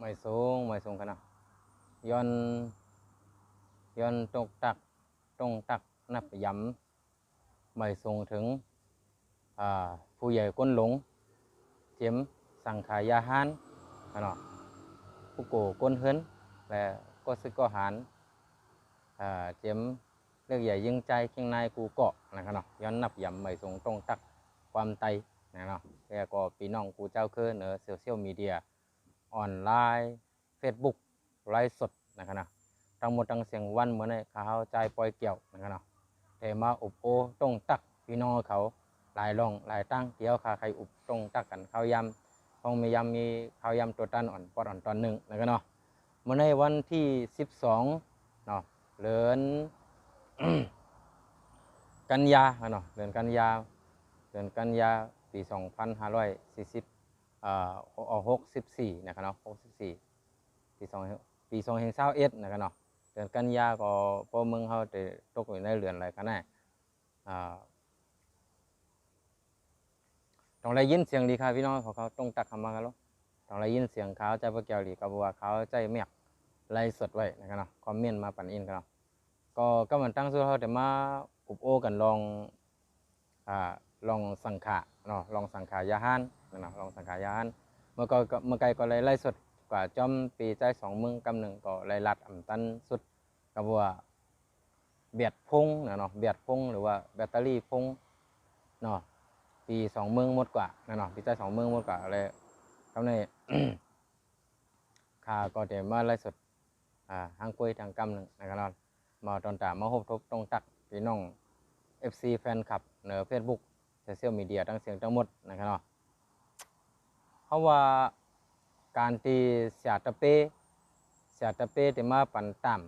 ไม่สูงกันนะย้อนตรงตักนับย้ำไม่สูงถึงผู้ใหญ่ก้นหลงเจียมสังขายาหานกันเนาะผู้โกก้นเฮินและก็ซึกก็หานเจียมเลือกใหญ่ยิ่งใจเคียงนายกูเกาะนะครับเนาะย้อนนับย้ำไม่สูงตรงตักความไตนะเนาะแล้วก็พี่น้องกูเจ้าคือเนอโซเชียลมีเดียออนไลน์ Facebook ไลฟ์สดนะครับนะทั้งหมดทั้งเสียงวันเหมือนในข้าวใจปล่อยเกี่ยวนะครับนะแต่มาอุบโอต้องตักพี่น้องเขาหลายร่องหลายตั้งเกี่ยวขาใครอุบต้องตักกันข้าวยำต้องมียำมีข้าวยำตัวตันอ่อนปอดอ่อนตอนหนึ่งนะครับเนาะเมื่อในวันที่12เนาะเดือน กันยาเนาะเดือนกันยาปี254064นะครับเนาะ64ปี2021นะครับเนาะเดือนกันยาก็พอมึงเขาจะตกอยู่ในเรือนอะไรกันแน่ต้องได้ยินเสียงดีค่ะพี่น้องเขาต้องตักคำมากันแล้วต้องได้ยินเสียงเขาใจพวกเกี่ยวดีกับว่าเขาใจเมียกไล่สดไว้นะครับเนาะคอมเมนต์มาปั่นอินกันเนาะก็มันตั้งสู้เขาแต่มาอุบโอกันลองสังขะเนาะลองสังขายาฮันเนาะลองสังขายาฮันเมื่อไกลก็เลยไล่สดกว่าจอมปีใจ2 มึงกำหนึ่งก็เลยรัดอ่ำตันสุดกับว่าเบียดพงเนาะเบียดพงหรือว่าแบตเตอรี่พงเนาะปี2 มึงหมดกว่าเนาะปีใจ2 มึงหมดกว่าเลยคำนี้ ข้าก็จะมาไล่สดทางคุยทางกำหนึ่งนะครับเนาะมาตอนตามมาพบทบตรงตักพี่น้อง FC แฟนคลับเนอ Facebook โซเชียลมีเดียทั้งเสียงทั้งหมดนะครับเนาะเพราะว่าการที่เสียตะเป้ที่มาปั่นต่ำ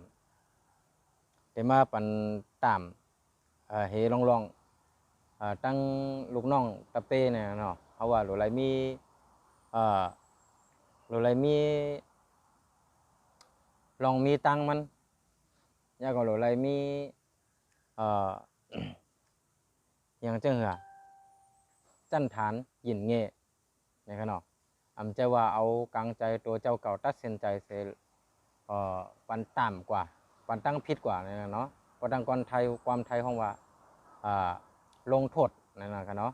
เฮลองตั้งลูกน้องตะเป้เนี่ยเนาะเพราะว่าหลุไรมีลองมีตังมันยาก็หลุไรมีอย่างเจ้าเหรอจันฐานยินเง่นะครับเนาะใจว่าเอากลางใจตัวเจ้าเก่าตัดสินใจเสียปันต่ำกว่าปันตั้งพิษกว่าเนี่ยเนาะเพราะทางความไทยของว่าลงโทษนะครับเนาะ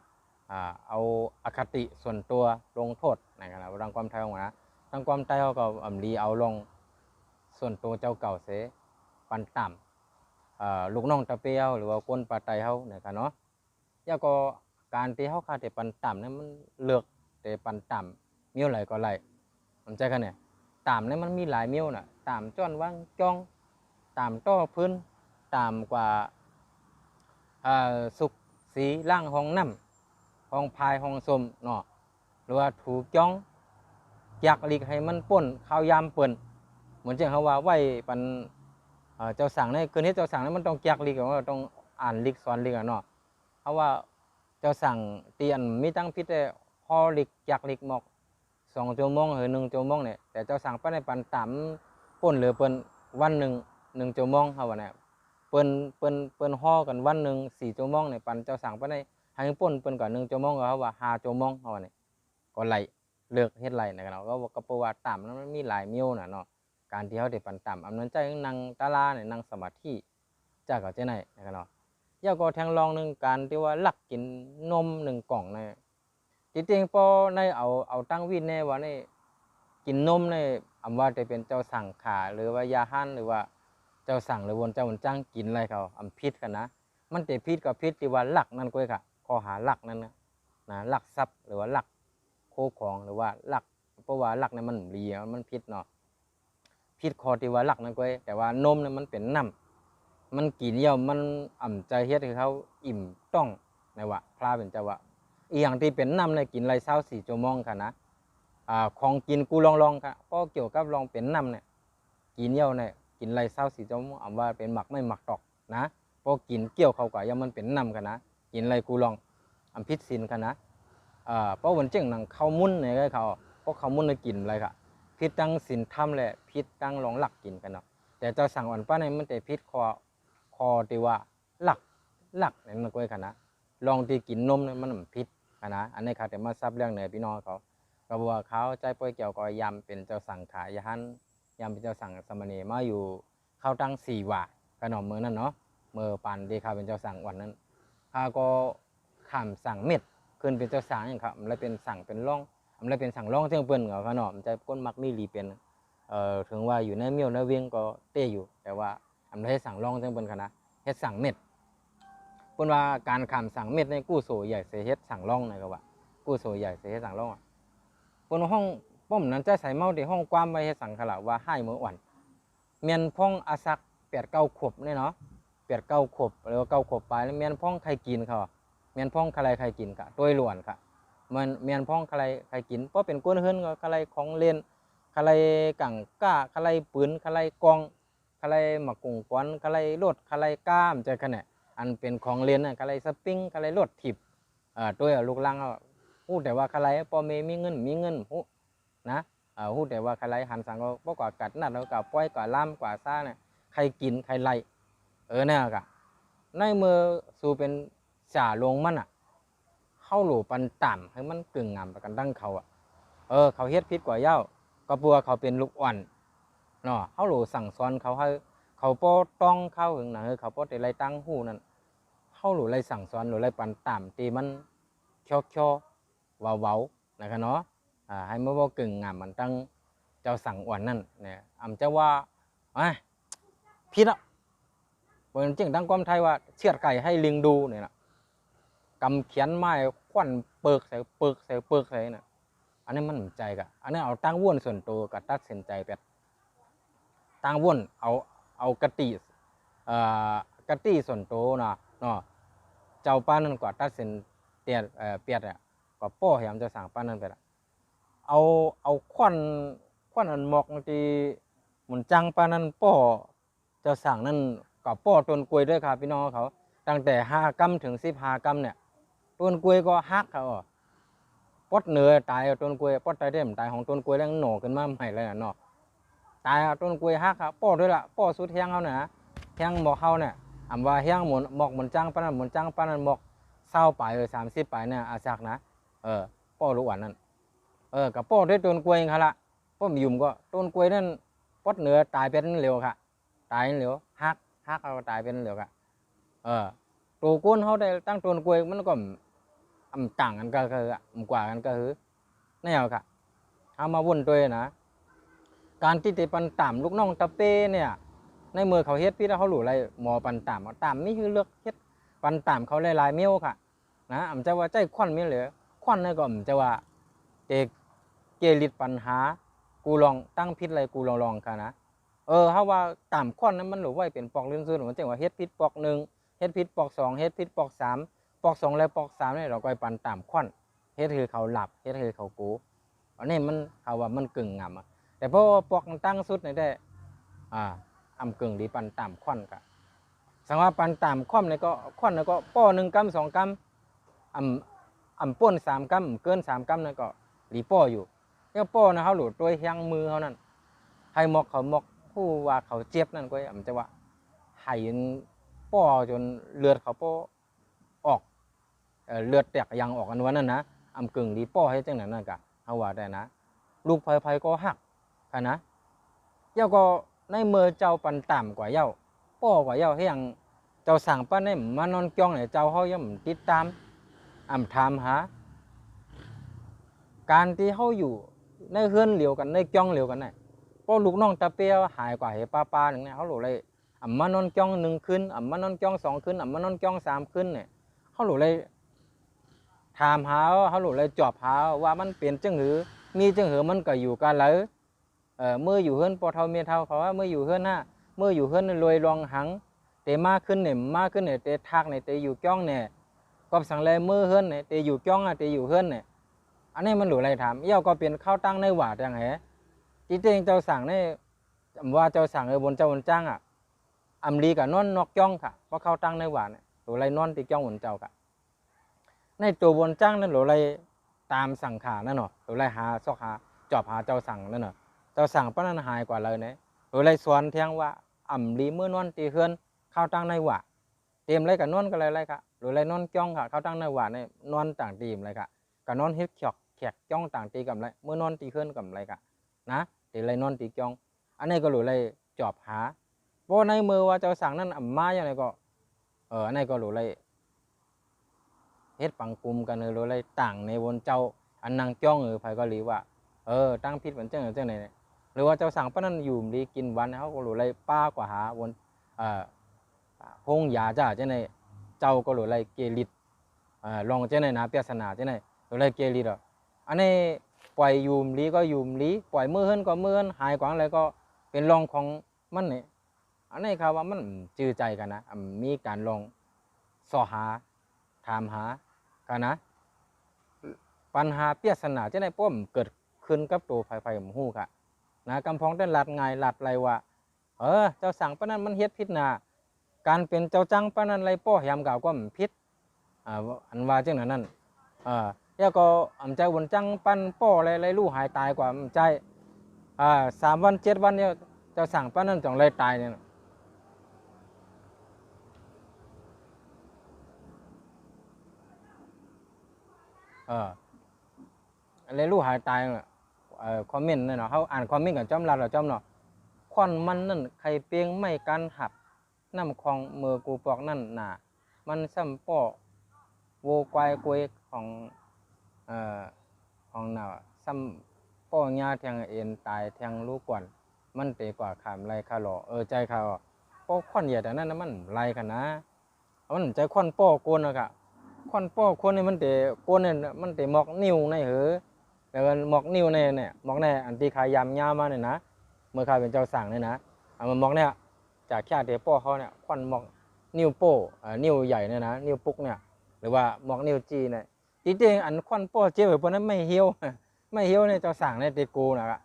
เอาอคติส่วนตัวลงโทษนะครับทางความไทยของนะทางความไทยเขาก็รีเอาลงส่วนตัวเจ้าเก่าเสียปันต่ำลูกน้องตะเปียวหรือว่าก้นปลาไตเขาเนี่ยครับเนาะแล้วก็การที่เขาขาดแต่ปันต่ำนั้นมันเลือกแต่ปันต่ำมิ้วไหลก็ไหลมันใจกันเนี่ยต่ำนั้นมันมีหลายมิ้วน่ะต่ำจ้อนว่างจ้องต่ำต้อพื้นต่ำกว่าสุกสีล่างห้องน้ำห้องพายห้องสมเนาะหรือว่าถูกจ้องอยากหลีกให้มันป่นข้าวยามเปิ่นเหมือนเช่นเขาว่าไหวปันเจ้าสั่งเนี่ยคืนนี้เจ้าสั่งนั้นมันต้องแยกลีกว่าต้องอ่านลีกสอนลีกเนาะเพราะว่าเจ้าสั่งเตียนมีตั้งพิษแต่พอลีกแยกลีกหมอก2 ชั่วโมงหรือ1 ชั่วโมงเนี่ยแต่เจ้าสั่งไปในปันต่ำป่นหรือเปิ้นวัน1 ชั่วโมงเขาว่าเนี่ยเปิ้นห่อกันวัน4 ชั่วโมงเนี่ยปันเจ้าสั่งไปในให้ป่นเปิ้นก่อน1 ชั่วโมงเขาว่า5 ชั่วโมงเขาว่าเนี่ยก็ไหลเลือกเฮ็ดไหลนะครับก็เพราะว่าต่ำนั้นมันมีหลายมิ้วน่ะเนาะการที่เขาได้ปันต่ำอำนวยใจนั่งตาลาเนี่ยนั่งสมาธิจากเขาเจ้าไหนนะครับเนาะย่าก็แทงลองหนึ่งการที่ว่าลักกินนม1 กล่องเนี่ยจริงๆพอในเอาตั้งวินในว่าในกินนมในว่าจะเป็นเจ้าสั่งขาหรือว่ายาฮั่นหรือว่าเจ้าสั่งหรือวนเจ้าจ้างกินอะไรเขาพิษกันนะมันแต่พิษกับพิษที่ว่าลักนั่นก็ค่ะข้อหาลักนั่นนะลักทรัพย์หรือว่าลักโคของหรือว่าลักเพราะว่าลักเนี่ยมันเลียมันพิษเนาะพิษคอที่ว่าลักนั่นก็แต่ว่านมเนี่ยมันเป็นน้ำมันกินเยี่ยวมันใจเฮ็ดให้เขาอิ่มต้องในว่าพระเป็นเจ้าว่าอีอย่างที่เป็นน้ำในกินไร24 ชั่วโมงค่ะนะของกินกูลองค่ะก็เกี่ยวกับลองเป็นน้ำเนี่ยกินเยี่ยวเนี่ยกินไร24 ชั่วโมงว่าเป็นหมักไม่หมักตอกนะพอกินเกี่ยวเขากว่ายังมันเป็นน้ำค่ะนะกินไรกูลองพิษสินค่ะนะเพราะวันเจ้งนังเขามุ่นเนี่ยเขาเพราะเขามุ่นในกินอะไรค่ะพิษตั้งสินทำแหละพิษตั้งลองหลักกินกันเนาะแต่เจ้าสั่งอ่อนป้าในมันแต่พิษคอที่ว่าหลักเนี่ยมันก็ไอ้ค่ะนะลองที่กินนมเนี่ยมันพิษค่ะนะอันนี้ค่ะแต่มาทราบเรื่องเนี่ยพี่น้องเขาก็ ก็บัวเขาใจป่วยเกี่ยวก็ยำเป็นเจ้าสั่งขายยหันยำเป็นเจ้าสั่งสมณีมาอยู่เข้าตั้ง4 ว่าขนมเมืองนั่นเนาะเมื่อปันดีข้าเป็นเจ้าสั่งวันนั้นข้าก็ข้ามสั่งเม็ดขึ้นเป็นเจ้าสั่งอย่างครับมันเลยเป็นสั่งเป็นร่องมันเลยเป็นสั่งร่องเจ้าเปิ้นเหรอขนมใจก้นมักมีรีเป็นถึงว่าอยู่ในเมียวในเวียงก็เต้อยู่แต่ว่าทำได้สั่งร่องเจ้าเปิ้นคณะเฮ็ดสั่งเม็ดเปิ้นว่าการข้ามสั่งเม็ดในกู้โซใหญ่เสียเฮ็ดสั่งร่องนะครับว่ากู้โซใหญ่เสียเฮ็ดสั่งร่องเปิ้นห้องป้อมนั้นจะใส่เมาที่ห้องความไว้เฮ็ดสั่งขละว่าให้มื้อวันเมียนพ่องอาซัก8-9 ขวบเนี่ยเนาะ8-9 ขวบหรือว่า9 ขวบไปแล้วเมียนพ่องใครกินเขาเมียนพ่องใครใครกินกะตัวล้วนค่ะมันเมียนพ่องใครใครกินเพราะเป็นก้นเฮือนก็ใครของเล่นใครกังก้าใครปืนใครกองใครหมักกุ้งก้อนใครรถใครก้ามใจขนาดอันเป็นของเล่นใครสปริงใครรถถีบตัวลูกลังพูดแต่ว่าใครพอมีเงินพูดนะพูดแต่ว่าใครหันสั่งก็บ่กว่ากัดนัดแล้วก็ป้อยกว่าล่ามกว่าซ่าเนี่ยใครกินใครไล่เนี่ยกะในมือสู่เป็นจ่าลงมันเข้าหลูปันต่ำให้มันกึ่งงามกันดั้งเขาเขาเฮ็ดพิษกว่าเย้าก็ปัวเขาเป็นลูกอ่อนเนาะเข้าหลูสั่งสอนเขาให้เขาป้อต้องเข้าถึงหนังเขาป้อแต่ไรตั้งหูนั่นเข้าหลูไรสั่งสอนหลูไรปันต่ำตีมันช่อเว้านะครับเนาะให้เมื่อว่ากึ่งงามมันตั้งเจ้าสั่งอ่อนนั่นเนี่ยเจ้าว่าพิษบนจริงตั้งความไทยว่าเชือดไก่ให้ลิงดูเนี่ยนะกำเขียนไม้ควันเปิกใส่เปิกใส่น่ะอันนี้มันใจกะอันนี้เอาตั้งว่นส่วนตัวกับตัดสินใจแบบตั้งว่นเอากะติส่วนตัวเนาะเจ้าป้านั่นก็ตัดสินเปียดเนี่ยก็ป้อแหมจะสั่งป้านั่นไปละเอาควันอันหมอกที่หมุนจังป้านั่นป้อเจ้าสั่งนั่นก็ป้อต้นกล้วยด้วยครับพี่น้องเขาตั้งแต่5 กรัมถึง15 กรัมเนี่ยต้นกล้วยก็หักเขาปดเนื้อตายต้นกล้วยปดตายเต็มตายของต้นกล้วยแล้วหน่อขึ้นมาใหม่เลยเนาะตายต้นกล้วยหักครับป้อด้วยละป้อสุดแห้งเขาเนี่ยแห้งหมอกเขาเนี่ยว่าแห้งหมุนจังป้านั่นหมุนจังป้านั่นหมอก20 ไป30 ไปเนี่ยอาซักนะป้อลูกอ่อนนั่นกับป้อด้วยต้นกล้วยเขาละป้อมยุ่มก็ต้นกล้วยนั่นปดเนื้อตายเป็นเร็วค่ะตายเร็วหักเอาตายเป็นเร็วค่ะตัวก้นเขาได้ตั้งต้นกล้วยมันก็ต่างกันก็คือกว่ากันก็คือแนวค่ะเอามาวนตัวนะการที่ติปันต่ำลูกน้องตะเป้เนี่ยในมือเขาเฮ็ดพี่แล้วเขาหลู่อะไรหมอปันต่ำนี่คือเลือกเฮ็ดปันต่ำเขาลายเมี้ยวค่ะนะจะว่าใจควันมีเหลือควันนี่ก็จะว่าเกลิดปัญหากูลองตั้งพิษอะไรกูลองค่ะนะเขาว่าต่ำควันนั้นมันหรือว่าเป็นปอกลิ้นซื่อหรือว่าเฮ็ดพิษปอก1เฮ็ดพิษปอก2เฮ็ดพิษปอก3ปอก2และปอก3เนี่ยเราก็ปันต่ำควันเฮ็ดคือเขาหลับเฮ็ดคือเขากูอันนี้มันเขาว่ามันกึ่งงามแต่พอปอกตั้งสุดในได้กึ่งดีปันต่ำควันกะสังว่าปันต่ำควันในก็ควันในก็ป้อ1 กรัม2 กรัมป้น3 กรัมเกิน3 กรัมนั่นก็หลีป้ออยู่เนี่ยป้อนะเขาหลุดตัวแห้งมือเขานั่นให้หมอกเขาหมอกผู้ว่าเขาเจ็บนั่นก็จะว่าให้ป้อจนเลือดเขาป้อออกเลือดแตกยังออกกันวันนั้นนะกึ่งดีป้อให้จังนั้นนั่นกะเขาว่าได้นะลูกไผ่ก็หักค่ะนะเจ้าก็ในมือเจ้าปันต่ำกว่าเจ้าป้อกว่าเจ้าให้ยังเจ้าสั่งป้าเนี่ยมานอนจ้องเนี่ยเจ้าเขายังติดตามถามหาการที่เขาอยู่ในเฮือนเหลียวกันในจ้องเหลียวกันเนี่ยพอลูกน้องตะเปียวหายกว่าเหป้าอย่างเนี้ยเขาหลุดเลยมานอนจ้อง1 คืนมานอนจ้อง2 คืนมานอนจ้อง3 คืนเนี่ยเขาหลุดเลยถามหาเขาหลุดเลยจอบหาว่ามันเปลี่ยนจังหือมีจังหือมันก็อยู่กันเลยเมื่ออยู่เฮือนปอเท่าเมียเท่าเขาว่าเมื่ออยู่เฮือนเมื่ออยู่เฮือนรวยรองหังเตะมาขึ้นเนี่ยเตะทักเนี่ยเตะอยู่จ้องเนี่ยก็สั่งเลยเมื่อเฮือนเนี่ยเตะอยู่จ้องเตะอยู่เฮือนเนี่ยอันนี้มันหลุดอะไรถามเย่าก็เป็นข้าวตั้งในหวาดอย่างไรจริงๆเจ้าสั่งเนี่ยว่าเจ้าสั่งบนเจ้าบนจ้างลีกับนอนนอกจ้องค่ะเพราะข้าวตั้งในหวาดเนี่ยหลุดอะไรนอนตีจ้องบนเจ้าค่ะในตัวบนจ้างนั่นหลุดอะไรตามสั่งขานั่นเนาะหลุดอะไรหาซอกหาจอบหาเจ้าสั่งนั่นเนาะเจ้าสั่งป้านั้นหายกว่าเลยเนี่ยหรือไรสวนเทียงว่าลีเมื่อนอนตีเฮือนข้าวตั้งในหวาเตรียมอะไรกับนอนกันอะไรค่ะหรือไรนอนจ้องค่ะข้าวตั้งในหวาเนี่ยนอนต่างตีมเลยค่ะกับนอนเฮ็ดแข กจ้องต่างตีกับไรเมื่อนอนตีเคลื่อนกับไรกะนะตีไรนอนตีจ้องอันนี้ก็หลุไรจอบหาเพราะในมือว่าเจ้าสั่งนั่นมาอย่างไรก็อันนี้ก็หลุไรเฮ็ดปังกลุ่มกันหรือไรต่างในวนเจ้าอันนางจ้องไผก็รีว่าตั้งพิษเหมือนเจ้าไหนหรือว่าเจ้าสั่งป้านั่นอยู่ดีกินวันเขาก็หลุไรป้ากว่าหาวนหงยาจ้าเจ้าไหนเจ้าก็หลุไรเกลิดลองเจ้าไหนนะเปียสนาเจ้าไหนหลุไรเกลิดอันนี้ปล่อยยูมลีก็ยูมลีปล่อยมือเฮิรนก็มือเฮิรนหายกว่าอะไรก็เป็นรองของมันนี่อันนี้ครับว่ามันจื้อใจกันนะมีการลองสอหาถามหากันนะปัญหาเปียสนาเจ้าไหนป้อมเกิดขึ้นกับตัวไฟหมู่ฮู้ค่ะนะกำพองได้หลัดไงหลัดไรว่าเจ้าสั่งป้านั้นมันเฮ็ดพิษนาการเป็นเจ้าจังป้านั้นไรป้อยำกล่าวก็มันพิษอันว่าเจ้านั้นแล้วก็ใจวนจังปั้นป้ออะไรลู่หายตายกว่าใจ3 วัน 7 วันเนี่ยเจ้าสั่งป้านั้นจ่องไรตายเนี่ยอะไรลู่หายตายคอมเมนต์เนี่ยเนาะเขาอ่านคอมเมนต์กับจอมรัดหรือจอมเนาะควันมันนั่นใครเปียงไม่กันหับน้ำคลองมือกูปอกนั่นหนามันซ้ำป้อโวกวายกวยของหนาซ้ำป้อยาแทงเอ็นตายแทงลูกกวนมันเตะกว่าขามไรคาหล่อใจเขาป้อควันใหญ่แต่นั้นมันไรกันนะมันใจควันป้อโกนอะค่ะควันป้อโกนนี่มันเตะโกนเนี่ยมันเตะหมอกนิ้วในเหอแต่ว่าหมอกนิ้วเนี่ยหมอกในอันที่ขายยำยามาเนี่ยนะเมื่อขายเป็นเจ้าสั่งเนี่ยนะมันหมอกเนี่ยจากแค่เตะป้อเขาเนี่ยควันหมอกนิ้วโป้นิ้วใหญ่เนี่ยนะนิ้วปุ๊กเนี่ยหรือว่าหมอกนิ้วจีเนี่ยจริงๆอันควันป้อเจ็บแบบนั้นไม่เหี่ยวเนี่ยเจ้าสั่งเนี่ยตีกูนะครับ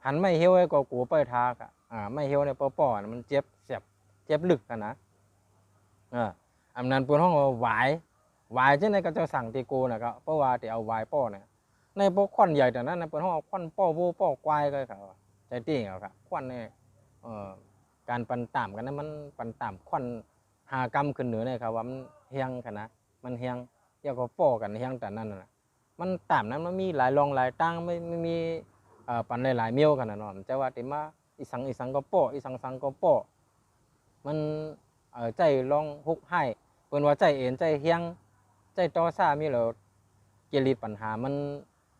หันไม่เหี่ยวไอ้ก็กูเปิดทากไม่เหี่ยวเนี่ยป้อมันเจ็บเสียบเจ็บลึกกันนะอันนั้นเป็นห้องหวายเช่นในก็เจ้าสั่งตีกูนะครับเพราะว่าที่เอาหวายป้อเนี่ยในพวกควันใหญ่แต่นั้นเป็นห้องควันป้อโวป้อควายก็เขาใจตีเหรอครับควันเนี่ยการปันต่ำกันนะมันปันต่ำควัน5 กรัมขึ้นเหนือเนี่ยครับว่ามันเฮียงกันนะมันเฮียงเกี่ยวกับป้อกันเฮียงแต่นั้นนะมันต่ำนั้นมันมีหลายรองหลายตั้งไม่มีปันหลายเมี่ยวกันนะเนาะจะว่าติมาอีสังก็ป้ออีสังก็ป้อมันใจลองฮุกให้เปิ้นว่าใจเอ็นใจเฮียงใจต่อซ่ามีแล้วเกลิดปัญหามัน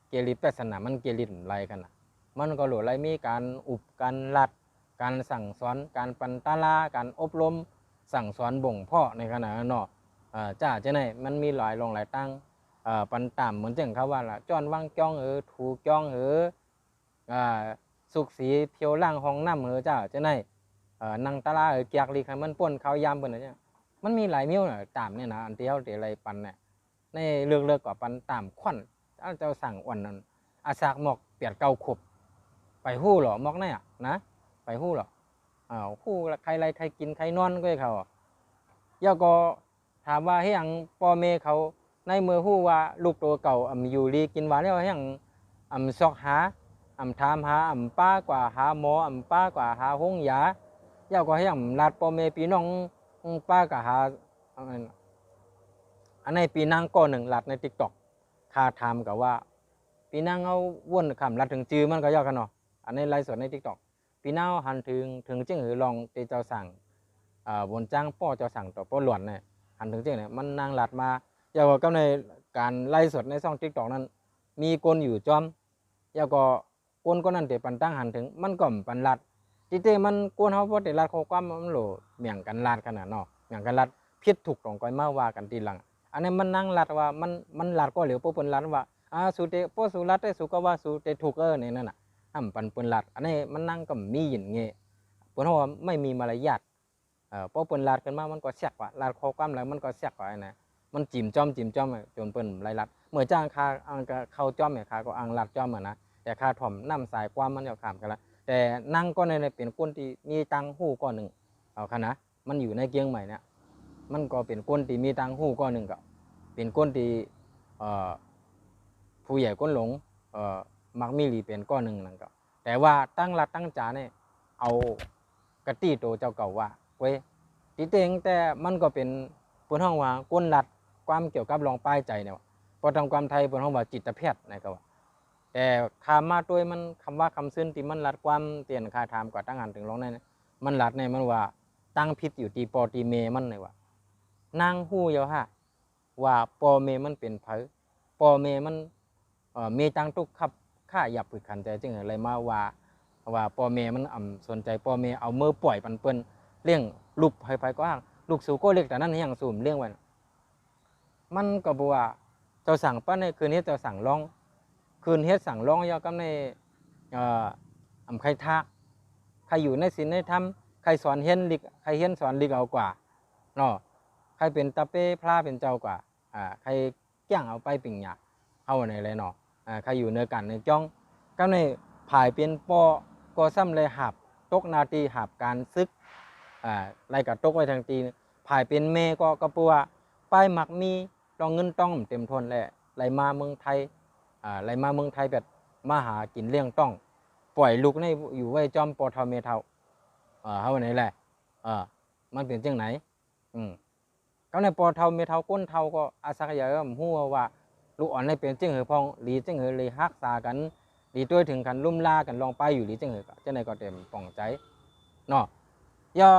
เกลิดแปศนามันเกลิดไรกันนะมันก็หลวไรมีการอุบการลัดการสั่งสอนการปันตาลาการอบรมสั่งสอนบ่งพ่อในขณะนั้นเนาะจ้าจะไหนมันมีหลายรองหลายตั้งปันต่ำเหมือนเจ้งเขาว่าล่ะจ้อนว่างจ้องถูกจ้องสุกสีเพียวล่างห้องน้ำจ้าจะไหนนั่งตาลาเกียกลีกมันป่นเขายามเปิ้นเนี่ยมันมีหลายมิ้วเนี่ยต่ำเนี่ยนะอันเดียวเดี๋ยวอะไรปันเนี่ยในเลือกกว่าปันต่ำควันเจ้าสั่งอ่อนนั้นอาสากหมอกเปียดเกาขบไปหู้หรอหมอกเนี่ยนะไปหู้หรอหู้ใครไรใครกินใครนอนก็ให้เขาย่าก็ถามว่าให้ยังพ่อเมเขาในมือหู้ว่าลูกตัวเก่าอยู่ดีกินหวานแล้วให้ยังซอกหาถามหาป้ากว่าหาหมอป้ากว่าหาห้องยาย่าก็ให้ยังลาดพ่อเมปีน้องป้ากว่าหาอันในปีนางก็1ลาดในติ๊กต็อกคาถามกับว่าปีนางเอาว่นคำลาดถึงจื้อมันก็ย่อกันเนาะอันในไลฟ์สดในติ๊กต็อกปีนางหันถึงจึงหือลองเตเจ้าสั่งบนจ้างป้อเจ้าสั่งต่อป้อหลวนเนี่ยหันถึงจึงเนี่ยมันนางหลัดมาอย่าก็ในการไลฟ์สดในช่องติ๊กต็อกนั้นมีคนอยู่จอมอย่าก็คนก็นั่นเตปันตั้งหันถึงมันก็ปันหลัดจริงๆมันกวนเขาเพราะแต่หลัดเขาความมันโหลเมี่ยงกันหลัดขนาดเนาะเมี่ยงกันหลัดพิษถูกตรงก้อยมาว่ากันทีหลังอันนี้มันนั่งหลัดว่ามันหลัดก็เหลียวปุ๊บเปิ้นหลัดว่าสูเตป้อสูหลัดได้สูก็ว่าสูเตถูกเนี่ยนั่นน่ะปันเปิ้นหลัดอันนี้มันนั่งก็มีอย่างเงี้ยเปิ้นว่าไม่มีมารยาทพอเปิ้นลาดขึ้นมามันก็แซกว่าลาดคอความแล้วมันก็แซกว่านะมันจิ้มจ้อมจนเปิ้นไล่ลัดเมื่อจ้างคาเข้าจ้อมเนี่ยคาก็อังลัดจ้อมนะแต่คาถ่อมน้ำสายความมันจะขามกันละแต่นั่งก็ในเป็นก้นที่มีตังหู้ก้อนหนึ่งเอาค่ะนะมันอยู่ในเกียงใหม่เนี่ยมันก็เป็นก้นที่มีตังหู้ก้อนหนึ่งก็เป็นก้นที่ผู้ใหญ่ก้นหลงมักมีหลีเป็นก้อนหนึ่งนั่นก็แต่ว่าตั้งรัดตั้งจ่าเนี่ยเอากะตี้โตเจ้าเก่าว่าเว้ยตีเต็งแต่มันก็เป็นปนห้องว่าก้นรัดความเกี่ยวกับรองป้ายใจเนี่ยพอทำความไทยปนห้องว่าจิตแพทย์นะครับว่า แต่คำมาด้วยมันคำว่าคำซึ้นที่มันรัดความเตียนคาถามกว่าตั้งหันถึงร้องนั่นมันรัดในมันว่าตั้งพิษอยู่ตีปอตีเมมันเลยว่านางหู้เยาฮะว่าปอเมมันเป็นเผอปอเมมันเมตังตุกขับข้าหยับผึกขันใจจึงอะไรมาว่าปอเมมันสนใจปอเมเอามือปล่อยปันเปิ้นเลี้ยงลูกไปก็ห่างลูกสู่ก็เล็กแต่นั้นยังสูมเลี้ยงไว้มันก็บอกว่าเจ้าสั่งป้าในคืนนี้เจ้าสั่งร้องคืนเฮ็ดสั่งร้องยากำในใครทักใครอยู่ในศีลในธรรมใครสอนเฮียนลิกใครเฮียนสอนลิกเอากว่าเนาะใครเป็นตาเป้พระเป็นเจ้ากว่าใครแก้งเอาไปปิ่งหยาเข้าในอะไรเนาะใครอยู่ในกันในจ้องก็ในผายเป็นปอก็ซ้ำเลยหับตกนาทีหับการซึกไล่กับตกไว้ทางตีผายเป็นเมก็กระปัวป้ายหมักมีต้องเงินต้องเต็มทนแหละไหลมาเมืองไทยไหลมาเมืองไทยแบบมาหากินเลี้ยงต้องปล่อยลูกในอยู่ไว้จอมปอทอเมเทาเฮาไหนแหละมันเป็นจังไหนก็ในปอเทาเมเทาก้นเทาก็อาศัยยาหัวว่าลูกอ่อนในเป็นจังเหอพองหลีจังเหอเลยฮักษากันดีด้วยถึงกันลุ่มล่ากันลองไปอยู่หลีจังเหอจังไหนก็เต็มป่องใจเนาะย่อ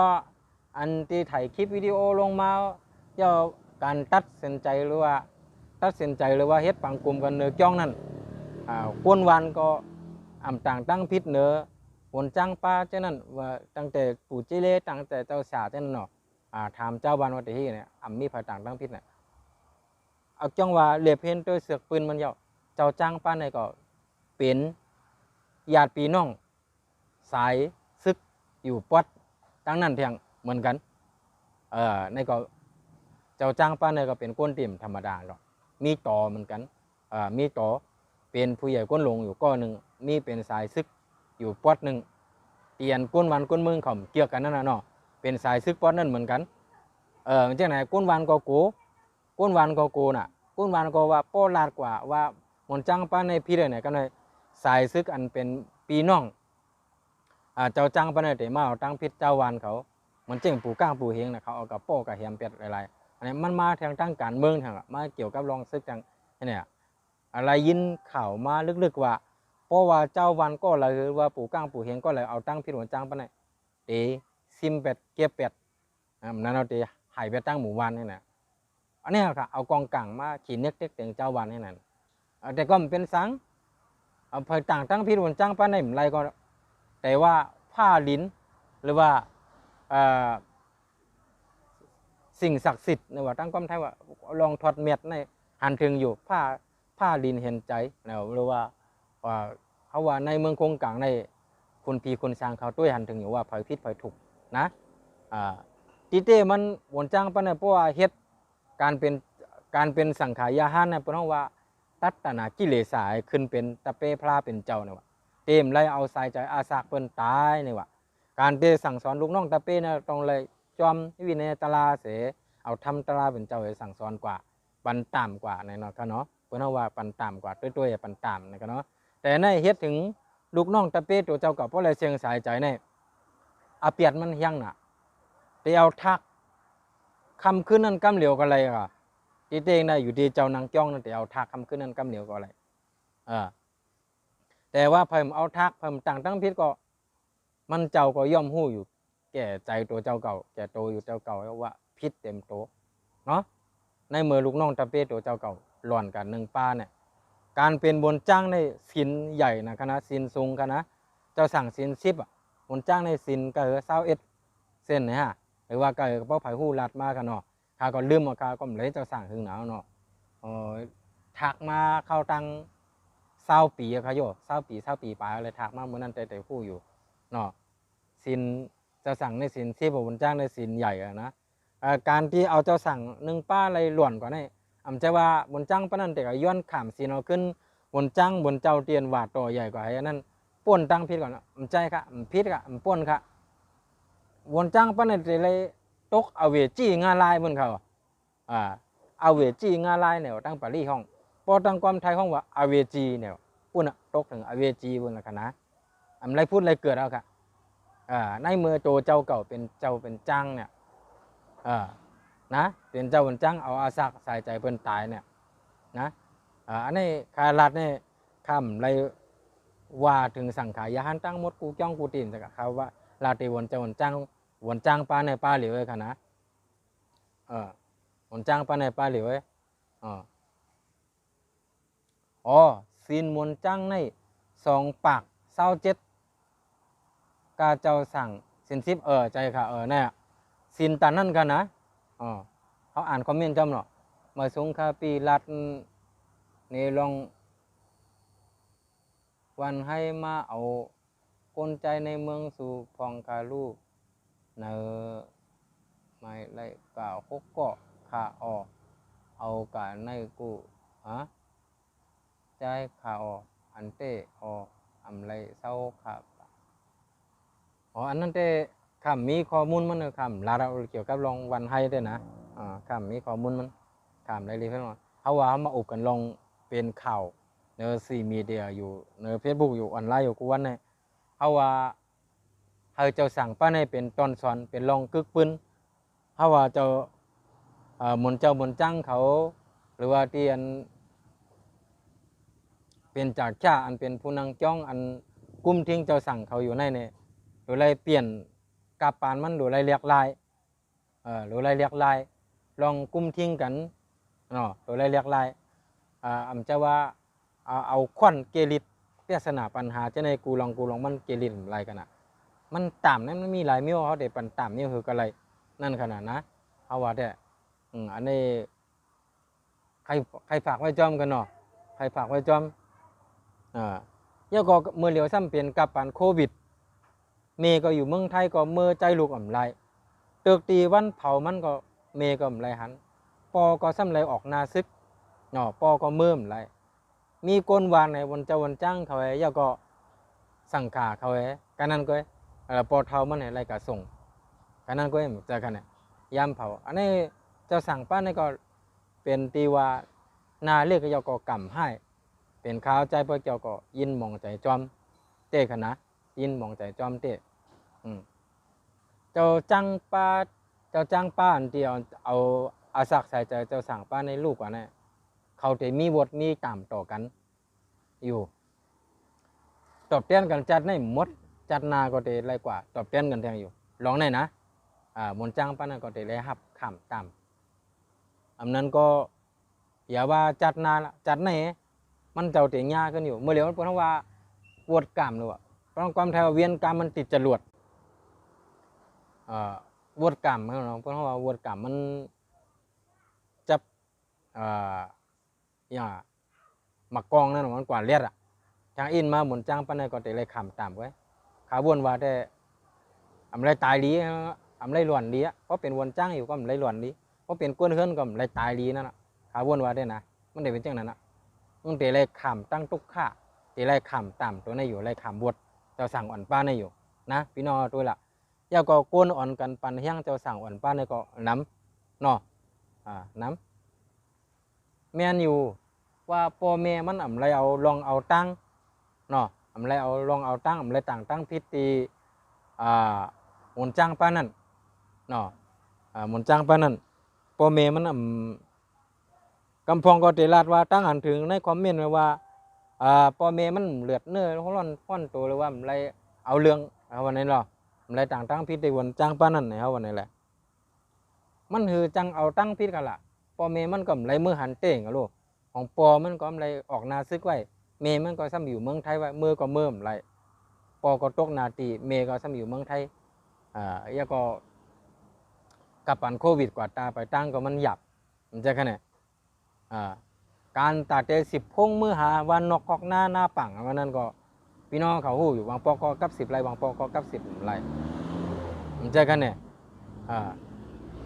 อันที่ถ่ายคลิปวิดีโอลงมาย่อการตัดสินใจหรือว่าเฮ็ดปังกลุ่มกันเนื้อจ้องนั่นกวนวันก็ต่างตั้งพิษเนื้อวนจ้างป้าเจ้านั่นว่าตั้งแต่ปู่เจเล่ตั้งแต่เจ้าสาเจ้านั่นเนาะถามเจ้าวันวัดที่เนี่ยมีภายต่างตั้งพิษเนี่ยเอาจ้องว่าเหลียบเห็นด้วยเสือกปืนมันเยาเจ้าจ้างป้าในก็เป็นญาติพี่น้องสายซึกอยู่ปัดตั้งนั่นเพียงเหมือนกันในก็เจ้าจ้างป้าในก็เป็นก้นติ่มธรรมดาหรอกมีต่อเหมือนกันมีต่อเป็นผู้ใหญ่ก้นลงอยู่ก้อนหนึ่งมีเป็นสายซึกอยู่ปอดหนึ่งเตียนก้นวันก้นมึงเขาเกี่ยวกันนั่นน่ะเนาะเป็นสายซึกปอดนั่นเหมือนกันมันจะไหนก้นวันก็โกก้นวันก็โกน่ะก้นวันก็ว่าป้อลาดกว่าว่าหมนจ้างป้าในพี่เลยเนี่ยก็เลยสายซึกอันเป็นปีน้องเจ้าจ้างป้าในแต่มาเอาตั้งพิษเจ้าวันเขาเหมือนเจ้งปู่ก้างปู่เฮงนะเขาเอากับโป้กับเฮียมเป็ดอะไรอันนี้มันมาทางตั้งการเมืองทางมาเกี่ยวกับรองซึกทางเนี่ยอะไรยินข่าวมาลึกๆว่าเพราะว่าเจ้าวันก็เลยว่าปู่ก้างปู่เฮงก็เลยเอาตั้งพิษหัวจ้างป้าในเตซิมเป็ดเก็บเป็ดนั่นเอาเตหายไปตั้งหมู่วันนี่นะอันนี้ค่ะเอากองกลางมาขี่เน็กเต็กถึงเจ้าวันนี่นั่นแต่ก็มันเป็นสังเอาไปต่างตั้งพิษหัวจ้างป้าในอะไรก็แต่ว่าผ้าลิ้นหรือว่าสิ่งศักดิ์สิทธิ์ในว่าตั้งความไทยว่าลองถอดเม็ดในหันถึงอยู่ผ้าลินเห็นใจนะหรือว่าเขาว่าในเมืองคงกลางในคนพีคนสร้างเขาด้วยหันถึงอยู่ว่าเผยพิษเผยถูกนะตีเต้มันวนจ้างปะเนี่ยเพราะว่าเฮ็ดการเป็นสังขายาหารเนี่ยเพราะว่าตัดตนากิเลสายขึ้นเป็นตะเป้พระเป็นเจ้าเนี่ยว่าเต็มไล่เอาสายใจอาสาเปิ้นตายเนี่ยว่าการเตสั่งสอนลูกน้องตะเป้เนี่ยต้องเลยจอมวินัยตลาเสเอาทำตลาเป็นเจ้าให้สั่งสอนกว่าปันต่ำกว่าในเนาะก็เนาะเพิ่นว่าปันต่ำกว่าด้วยปันต่ำนะก็เนาะแต่ในเฮ็ดถึงลูกน้องตะเป้ตัวเจ้าก็เพราะอะไรเชียงสายใจในอาเปียดมันเฮียงน่ะไปเอาทักคำขึ้นนั่นกำเหลียวก็อะไรอ่ะที่เตงได้อยู่ที่เจ้านางจ้องนั่นแต่เอาทักคำขึ้นนั่นกำเหลียวก็อะไรแต่ว่าเพิ่มเอาทักเพิ่มต่างตั้งพิษก็มันเจ้าก็ย่อมหู้อยู่แก่ใจตัวเจ้าเก่าแก่โตอยู่เจ้าเก่าว่าพิษเต็มโตเนาะในเมื่อลูกน้องตะเป้ตัวเจ้าเก่าหล่อนกันหนึ่งป้าเนี่ยการเป็นบนจ้างในสินใหญ่นะคณะสินสูงคณะเจ้าสั่งสิน10บนจ้างในสินก็21เส้นนะฮะหรือว่าก็เพราะไผ่หู้ลัดมากันเนาะข้าก็ลืมข้าก็เลยเจ้าสั่งถึงหนาวเนาะถักมาเข้าตัง20 ปีครับโย20 ปีไปเลยถักมาเมื่อนั้นแต่ผู้อยู่เนาะสินจะสั่งในสิน10บนจ้างในสินใหญ่นะการที่เอาเจ้าสั่งหนึ่งป้าอะไรหล่วนกว่านี่จะว่าบนจ้างป้านั่นแต่ก็ย้อนขามสินเอาขึ้นบนจ้างบนเจ้าเตียนหวาดต่อใหญ่กว่าไอ้นั่นป่นตั้งพิษก่อนใจค่ะพิษค่ะป่นค่ะบนจ้างป้านั่นเลยตกเอาเวจี้งาลายบนเขาเอาเวจี้งาลายเนี่ยตั้งปารีห้องพอตั้งความไทยห้องว่าเอาเวจีเนี่ยปุ่นตกถึงเอาเวจีบนละคณะอะไรพูดอะไรเกิดเอาค่ะในเมื่อโจเจ้าเก่าเป็นเจ้าเป็นจ้างเนี่ยนะเป็นเจ้าเป็นจ้างเอาอาศักใส่ใจเพิ่นตายเนี่ยนะอันนี้คารัดเนี่ย คำไรว่าถึงสังขายาหันตั้งหมดกูจ้องกูตีนสักเขาว่าลาตีวนจะวนจ้างป้าในป้าเหลียวไอ้ขนาดวนจ้างป้าในป้าเหลียวไอ้อ๋อซีนมวนจ้างใน2 ปาก27กาเจ้าสั่งสิน10ใจค่ะเนี่ยซีนตานั่นกันนะเขาอ่านคอมเมนต์จำหรอมาสงคาปีรัดนี่ลองวันให้มาเอาคนใจในเมืองสู่พองคาลูกเนอไม่ไรกล่าวฮกก็ขาออกเอากาในกูใจขาออกอันเตออำไรเศร้าขาอันนั้นเตคำมีข้อมูลมันคำลาเราเกี่ยวกับลองวันให้ด้วยนะคำมีข้อมูลมันคำไรเลยเพื่อนเขาว่ามาอุกกันลองเป็นข่าวเนื้อ4 มีเดียอยู่เนื้อ Facebook อยู่ออนไลน์อยู่กูวันเนี่ยเขาว่าเขาเจ้าสั่งป้าในเป็นตอนสอนเป็นลองกึกปืนเขาว่าเจ้าหมุนจ้างเขาหรือว่าที่อันเป็นจากชาอันเป็นผู้นางจ้องอันกุ้มทิ้งเจ้าสั่งเขาอยู่ในเนี่ยหรือไรเปลี่ยนกาปานมันหรือไรเรียกลายหรือไรเรียกลายลองกุ้มทิ้งกันหรือไรเรียกลายอำจะว่าเอาควันเกลิดเทศนาปัญหาจะในกูลองมันเกลิดอะไรกันอ่ะมันต่ำนั้นมันมีหลายมิ้วเขาเด็ดปันต่ำนี่คืออะไรนั่นขนาดนะเอาว่าแต่อันนี้ใครฝากไว้จอมกันเนาะใครฝากไว้จอมยาก็เมื่อเหลียวซ้ำเปลี่ยนกับปันโควิดเมก็อยู่เมืองไทยก็เมื่อใจลูกอ่ำไรเติกตีวันเผามันก็เมก็อ่ำไรหันปอก็ซ้ำไรออกนาซึกปอก็เมื่อมไรมีก้นวานในวันจ้างเขาไอ้ยาก็สั่งขาเขาไอ้กันนั้นก็ปอเท่ามันไหนไรก็ส่งกันนั้นก็เจอกันเนี่ยยามเผาอันนี้เจ้าสั่งป้านี่ก็เป็นตีว่านาเรียกยาก็กำให้เป็นข้าวใจพวกเจ้าก็ยินมองใจจอมเตะขนาดยินมองใจจอมเตะเจ้าจ้างป้าอันเดียวเอาอาศักใส่ใจเจ้าสั่งป้าในลูกกว่านี่เขาจะมีบทมีกรรมต่อกันอยู่ตอบเตี้ยนกันจัดในมดจัดนาก็จะไรกว่าตอบเตี้ยนกันแทงอยู่ลองในนะมนจ้างป้านั่นก็จะไรหับขำตามอันนั้นก็อย่าว่าจัดนาจัดไหนมันเจ้าเตียงยากันอยู่เมื่อเร็วมันเพราะว่าปวดกรรมเลยเพราะความแถวเวียนกรรมมันติดจรวดวดกรรมเพราะว่าวดกรรมมันจับอย่างหมักกองนั่นมันกว่าเลียดทางอินมาหมุนจ้างปั้นในก็จะเลยขำตามไว้ขาวนว่าแต่อำไรตายดีอำไรหลวนดีเพราะเป็นวนจ้างอยู่ก็อำไรหลวนดีเพราะเป็นก้นเฮือนก็อำไรตายดีนั่นน่ะขาวนว่าได้นะมันได้เป็นจังนั้นนะมันจะเลยขำตั้งตุกข่าจะเลยขำตามตัวในอยู่เลยขำบวชเจ้าสั่งอ่อนป้าในอยู่นะพี่น้องตัวละยาก็ก้นอ่อนกันปันเฮียงเจ้าสั่งอ่อนป้าในก็น้ำน้ำแม่นอยู่ว่าพ่อแม่มันอำไรเอาลองเอาตั้งอำไรเอาลองเอาตั้งอำไรต่างตั้งพิธีหมุนจ้างป้านั่นหมุนจ้างป้านั่นพ่อแม่มันกำพองก็เตลาดว่าตั้งหันถึงในคอมเมนต์ไว้ว่าพ่อแม่มันเลือดเนื้อเขาร้อนฟ้อนตัวเลยว่าอะไรเอาเรื่องวันนี้หรออะไรต่างตั้งพิธีวันจ้างป้านั่นเนี่ยวันนี้แหละมันคือจังเอาตั้งพิธีกันละพ่อแม่มันก็อะไรมือหันเต่งอะลูกของปอมันก็อะไรออกนาซึกไว้เมมันก็ซ้ำอยู่เมืองไทยไว้มือก็เมื่อมไรปอก็ตกนาตีเมก็ซ้ำอยู่เมืองไทยแล้วก็กับปันโควิดกว่าตาไปตั้งก็มันหยับมันจะแค่ไหนการตัดเต10 พงมือหาวันนกกอกหน้าปังวันนั้นก็พี่น้องเขาหู้อยู่บางปอก็กับ10 ไรบางปอก็กับ10 ไรมันจะกันเนี่ย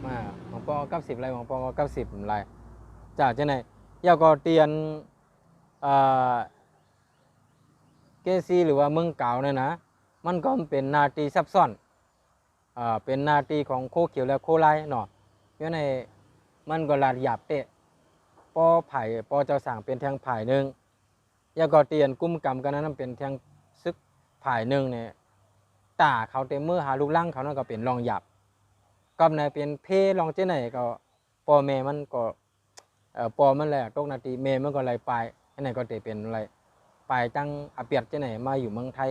มาบางปอกับ10 ไรบางปอก็กับ10 ไรจากจะไหนยาก็เตียนเกซีหรือว่าเมืองเก่าเนี่ยนะมันก็เป็นนาทีซับซ้อนเป็นนาทีของโคเขียวและโคไลเนาะเพราะในมันก็ลาดหยาบเตะปอไผ่ปอเจ้าสั่งเป็นแทงไผ่หนึ่งยาก็เตียนกุ้มกรรมกันนั้นเป็นแทงซึกไผ่หนึ่งเนี่ยตาเขาเต็มมือหาลูกลั่งเขานั่นก็เป็นรองหยาบก็ในเป็นเพลองเจ้าไหนก็ปอเมมันก็ปอมันแหละตกนาทีเมมันก็ไหลไปอันไหนก็เตะเป็นอะไร ไปตั้งอาเปียดจะไหนมาอยู่เมืองไทย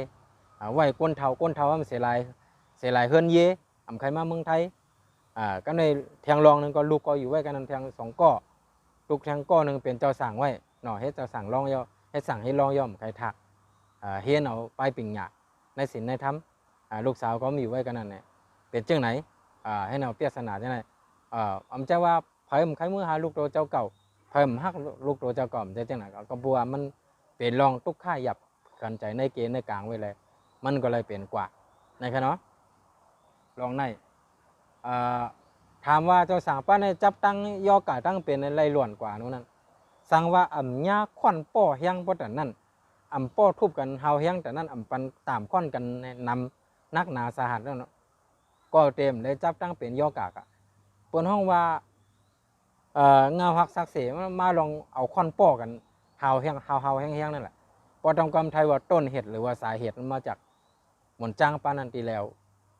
ไหวก้นเทาว่ามันเสียลายเฮือนเย่ใครมาเมืองไทยก็ในแทงรองนึงก็ลูกก็อยู่ไว้กันนั่นแทงสองก้อลูกแทงก้อนึงเป็นเจ้าสั่งไว้หน่อเฮ็ดเจ้าสั่งรองย่อเฮ็ดสั่งให้รองย่อมใครถักเฮียนเอาไปปิ่งหยาในศีลในธรรมลูกสาวก็มีอยู่ไว้กันนั่นเนี่ยเป็นเจ้าไหนให้เราเปียศาสนาจะไหนอำเจ้าว่าเพิ่มใครมือหาลูกโตเจ้าเก่าเพิ่มฮักลูกโตเจ้าก่อมจะจังไหนก็บัวมันเป็นรองตุกค่าหยับกันใจในเกณฑ์ในกลางไว้เลยมันก็เลยเปลี่ยนกว่าในคะเนาะลองในถามว่าเจ้าสั่งป้าในจับตั้งย่อกาตั้งเป็นในไรหล่วนกว่านู้นนั่นสั่งว่าญาควันป้อเฮียงป้อแต่นั่นป้อทุบกันเฮาเฮียงแต่นั่นปันตามควันกันนำนักหนาสาหัสแล้วเนาะก็เต็มเลยจับตั้งเป็นย่อกากปนห้องว่าเงาหักสักเสมาลองเอาควันป้อกันเฮาเฮียงนั่นแหละพอตรงกรรมไทยว่าต้นเหตุหรือว่าสาเหตุมันมาจากหมุนจ้างป้านันตีแล้ว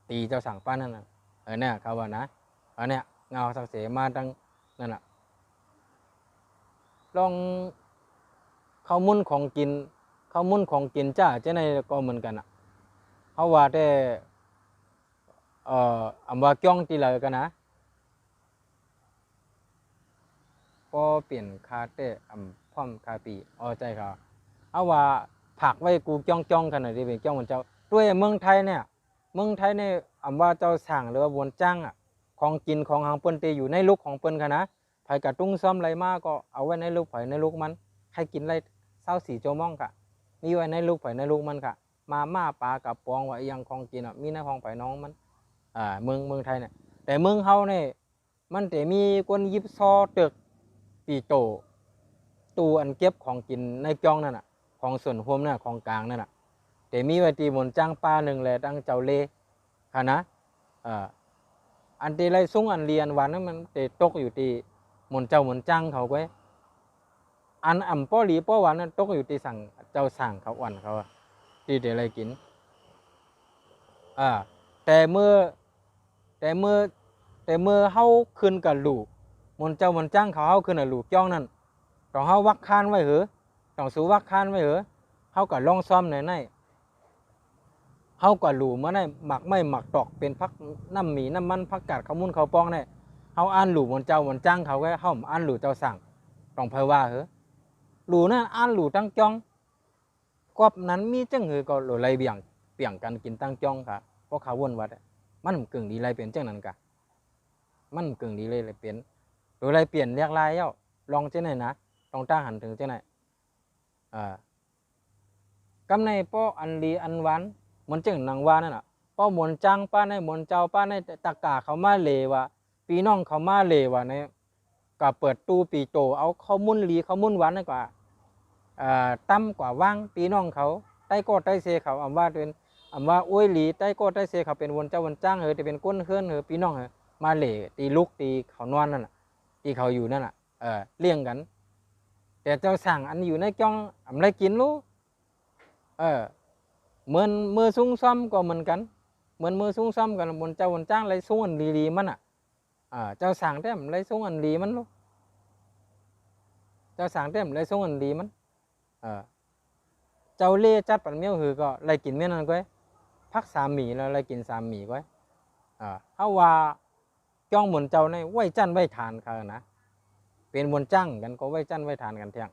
ตีเจ้าสั่งป้านั่นเนี่ยเขาว่านะเนี่ยเงาสักเสมาตั้งนั่นแหละลองข้าวมุ้นของกินจ้าเจ้าในก็เหมือนกันเขาว่าแต่ว่าจ้องตีเลยกันนะพอเปลี่ยนคาเต้พร้อมคาปีใจเขาเอาว่าผักไว้กูจ้องกันหน่อยดิเป็นจ้องเหมือนเจ้าด้วยเมืองไทยเนี่ยว่าเจ้าสั่งหรือว่าวนจ้างของกินของหางเปิ้นตีอยู่ในลูกของเปิ้นกันนะไผกระตุ้งซ้อมไรมากก็เอาไว้ในลูกไผในลูกมันให้กินไร24 ชั่วโมงกะมีไว้ในลูกไผในลูกมันค่ะมาม่าปลากับปองไว้ยังของกินมีในของไผน้องมันเมืองไทยเนี่ยแต่เมืองเฮาเนี่ยมันแต่มีคนยิบซอตึกปีโตตู้อันเก็บของกินในจ้องนั่นของส่วนโฮมน่ะของกลางนั่นแต่มีไว้ตีบนจ้างปลาหนึ่งเลยตั้งเจ้าเล่ค่ะนะอันตีไรซุ้งอันเรียนวันนั้นมันเตะตกอยู่ตีหมุนจ้างเขาไว้อันป้อหลีป้อวันนั้นตกอยู่ตีสั่งเจ้าสั่งเขาอ่อนเขาตีเตะไรกินแต่เมื่อเฮาขึ้นกับลูกหมุนจ้างเขาขึ้นกับลูกจ้องนั่นต้องเฮาวักคานไว้เหรอต้องสู้วักคานไว้เหรอเฮากับลองซ้อมในเฮาก็หลูมาได้หมักไม่หมักตอกเป็นพักน้ำหมีน้ำมันพักกาดข้าวมุ้นข้าวปองได้เฮาอ่านหลูมันจ้างเขาไว้เฮาอ่านหลูเจ้าสั่งต้องเพว่าเหรอหลูนั่นอ่านหลูตั้งจ้องกอบนั้นมีจังหือก็หลูไรเบี่ยงกันกินตั้งจ้องค่ะเพราะเขาวนวัดมันกึ่งดีไรเปลี่ยนจังนั้นกะมันกึ่งดีเลยเปลี่ยนหลูไรเปลี่ยนเรียกลายเย้าลองเจ้าไหนนะลองตั้งหันถึงเจ้าไหนกำในป้ออันดีอันหวานมันจึงนางว่านั่นป้อหมวนจังป้าในหมวนเจ้าป้าในตะกาเขามาเลวะปีน้องเขามาเลวะเนี่ยก็เปิดตู้ปีโตเอาข้าวมุ้นหลีข้าวมุ้นหวานดีกว่าตั้มกว่าว่างปีน้องเขาใต้ก็ใต้เซเขาว่าเป็นว่าอุ้ยหลีใต้ก็ใต้เซเขาเป็นวนเจ้าวนจ้างจะเป็นก้นเฮือนปีน้องมาเลตีลูกตีเขานอนนั่นตีเขาอยู่นั่นเลี้ยงกันแต่เจ้าสั่งอันอยู่ในจ้องไรกินรู้เหมือนมือซุ้งซ้อมก็เหมือนกันเหมือนมือซุ้งซ้อมกันบนเจ้าบนจ้างไรซุ้งอันดีมันเจ้าสั่งเต็มไรซุ้งอันดีมันลูกเจ้าสั่งเต็มไรซุ้งอันดีมันเจ้าเล่จัดปันเมี้ยวหือก็ไรกินเมี้ยนั่นก็พัก3 หมี่แล้วไรกิน3 หมี่ก็เอาว่าจ้องบนเจ้าในไว้จันไว้ทานเขานะเป็นบนจ้างกันก็ไว้จันไว้ทานกันเที่ยง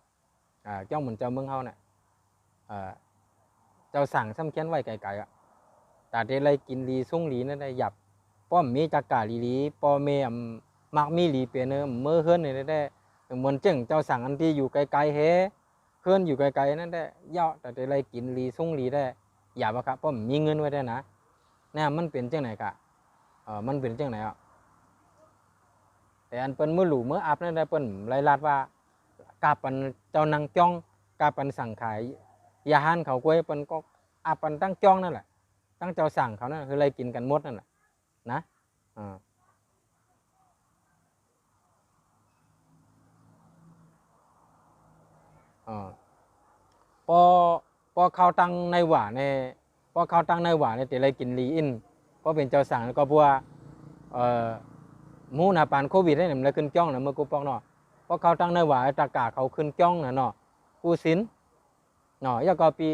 จ้องบนเจ้าเมืองเฮาเนี่ยเจ้าสั่งซ้ำเขียนไว้ไกลๆแต่ได้ไรกินลีซุ้งลีนั่นได้หยับป้อมมีจักกาลีป้อเมมักมีลีเปียเนเมื่อเฮือนนี่ได้เหมือนจึงเจ้าสั่งอันที่อยู่ไกลๆเฮเฮือนอยู่ไกลๆนั่นได้ย่อแต่ได้ไรกินลีซุ้งลีได้หยับครับป้อมมีเงินไว้ได้นะเนี่ยมันเป็นจังไหนกะมันเป็นจังไหนแต่อันเปิ้นมือหลูมืออับนั่นได้เปิ้นไรลาดว่ากาปันเจ้านางจ้องกาปันสั่งขายยาหันเขากล้วยเปิ้นก็อาปันตั้งจ้องนั่นแหละตั้งเจ้าสั่งเขานั่นคืออะไรกินกันหมดนั่นแหละนะพอเขาตั้งในหว่าในพอเขาตั้งในหว่าในแต่อะไรกินลีอินเพราะเป็นเจ้าสั่งก็เพราะว่ามูนาปานโควิดได้เนี่ยมันขึ้นจ้องนะเมื่อกูปองเนาะเพราะเขาตั้งในหว่าตากาเขาขึ้นจ้องนะเนาะกูสิน เนาะยาก็ปี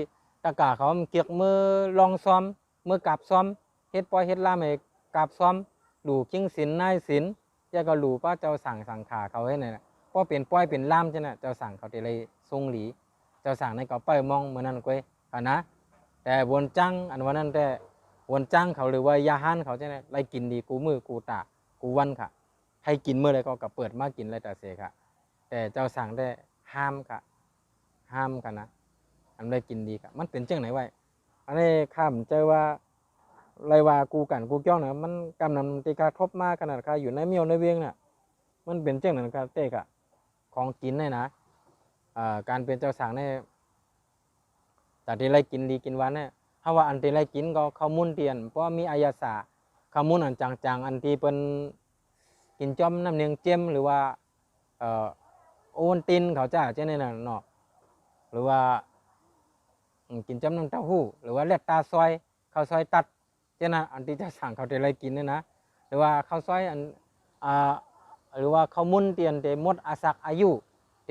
ตะกาเขาเกียกมือลองซ้อมมือกราบซ้อมเฮ็ดปอยเฮ็ดลามให้กราบซ้อมดูกิ้งศิลนายศิลยาก็รู้ป้าเจ้าสั่งสังขาเขาให้นั่นน่ะเพราะเป็นปอยเป็นล่ามจังน่ะเจ้าสั่งเขาได้เลยทรงหลีเจ้าสั่งในก็ไปมองมื้อนั้นก้อยนะแต่วนจังอันวันนั้นแต่วนจังเขาหรือว่ายาฮันเขาจังได๋ไล่กินดีกูมือกูตากูวันค่ะให้กินมื้อใดก็เปิดมากินเลยแต่เสค่ะแต่เจ้าสั่งได้ห้ามค่ะห้ามกันนะอันได้กินดีค่ะมันเป็นจังไหนไว้อันนี้ข้ามใจว่าไรว่ากูกันกูเจ้าเนี่ยมันกำนำตีกาทบมากขนาดค่ะอยู่ในเมียวในเวียงเนี่ยมันเป็นจังนั้นค่ะเตกะของกินเนี่ยนะการเป็นเจ้าสั่งเนี่ยแต่ที่ไรกินดีกินหวานเนี่ยถ้าว่าอันที่ไรกินก็ข้าวมุนเตียนเพราะมีอายาสาข้าวมุนอันจางๆอันที่เป็นกินจอมน้ำเนียงเจียมหรือว่าโอนตินเขาจ้าเจ้าเนี่ยเนาะหรือว่ากินจำน้ำเต้าหู้หรือว่าเล็ดตาซอยข้าวซอยตัดเจ้านะอันที่จะสั่งเขาจะอะไรกินเนี่ยนะหรือว่าข้าวซอยอันหรือว่าข้าวมุนเตียนเตมดอาศักอายุเ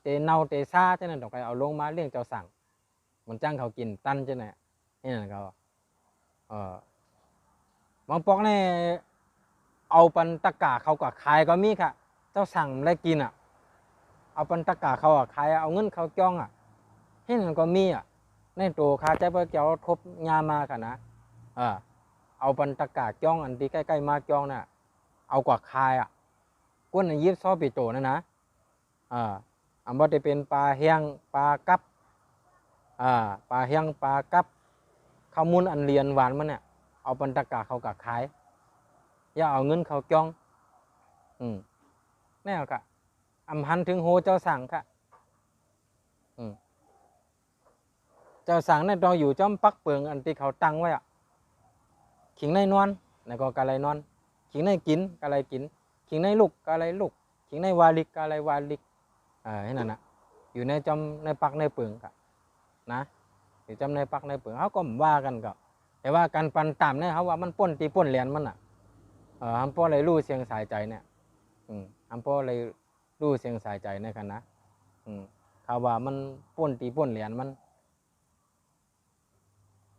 ตเนาเตซาเจ้านั้นต้องไปเอาลงมาเลี้ยงเจ้าสั่งมันจ้างเขากินตั้นเจ้าเนี่ยนี่นั่นเขาบางปอกเนี่ยเอาปันตะกาเขากับขายก็มีค่ะเจ้าสั่งได้กินอ่ะเอาปันตะกาเขาอ่ะขายเอาเงินเขาจ้องอ่ะให้นั่นก็มีอ่ะในตัวคาใจเพื่อเจ้าทบยามาค่ะนะเอาปันตะกาจ้องอันที่ใกล้ๆมาจ้องน่ะเอากว่าคายอ่ะก้นยิบซอปีโตนะอันว่าจะเป็นปลาเฮียงปลากับปลาเฮียงปลากับข้าวมุนอันเรียนหวานมันเนี่ยเอาปันตะกาเขากับขายอย่าเอาเงินเขาจ้องแน่ค่ะอำหันถึงโหเจ้าสั่งค่ะเจ้าสั่งเนี่ยเราอยู่จอมปักเปิงอันที่เขาตั้งไว้อ่ะขิงในนอนในก็กะไรนอนขิงในกินกะไรกินขิงในลูกกะไรลูกขิงในวาลิกกะไรวาลิกให้นั่นนะอยู่ในจอมในปักในเปิงค่ะนะอยู่จอมในปักในเปิงเขาก็ว่ากันก็แต่ว่าการปันตามเนี่ยเขาว่ามันป้นตีป้นเหรียญมันอ่ะฮัมโป้เลยรู้เสียงสายใจเนี่ยฮัมโป้เลยรู้เสียงสายใจในกันนะเขาว่ามันป้นตีป้นเหรียญมัน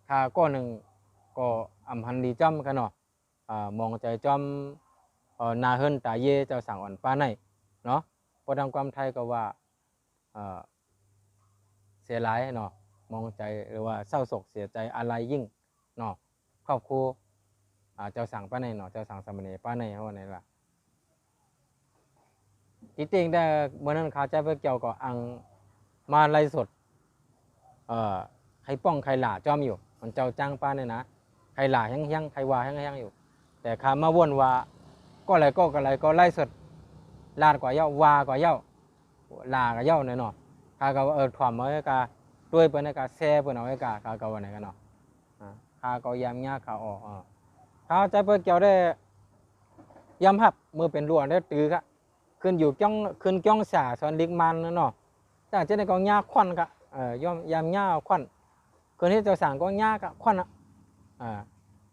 ถ้าก้อนหนึ่งก็อำพันดีจอมกันเนาะมองใจจอมนาเฮินตาเย่เจ้าสั่งอ่อนป้าในเนาะพอทำความไทยก็ว่าเสียหลายเนาะมองใจหรือว่าเศร้าโศกเสียใจอะไรยิ่งเนาะครอบครัวเจ้าสั่งป้าในเนาะเจ้าสั่งสมณีป้าในเขาไหนล่ะจริงๆได้เมื่อนั้นข้าเจ้าเพื่อเกี่ยวกับอังมาไล่สดใครป้องใครหล่าจอมอยู่มันเจ้าจ้างป้าเนี่ยนะใครหล่าแห้งๆใครว่าแห้งๆอยู่แต่ข้ามาวนว่าก็อะไรก็ไล่สดลาดกว่าเย้าวากว่าเย้าลากว่าเย้าเนี่ยเนาะข้าก็ถ่วมเอาไว้กาด้วยเปิ้นกาแซ่เปิ้นเอาไว้กาข้าก็ว่าไหนกันเนาะข้าก็ยามยากข้าออกข้าใจเปิ้นเกี่ยวได้ยำหับมือเป็นล้วนได้ตื้อค่ะขึ้นอยู่จ้องขึ้นจ้องสาสอนลิกมันเนาะจากเช่นในกองยาควันกะย่อมยามยาควันคนที่เจ้าสั่งก็ยากะควัน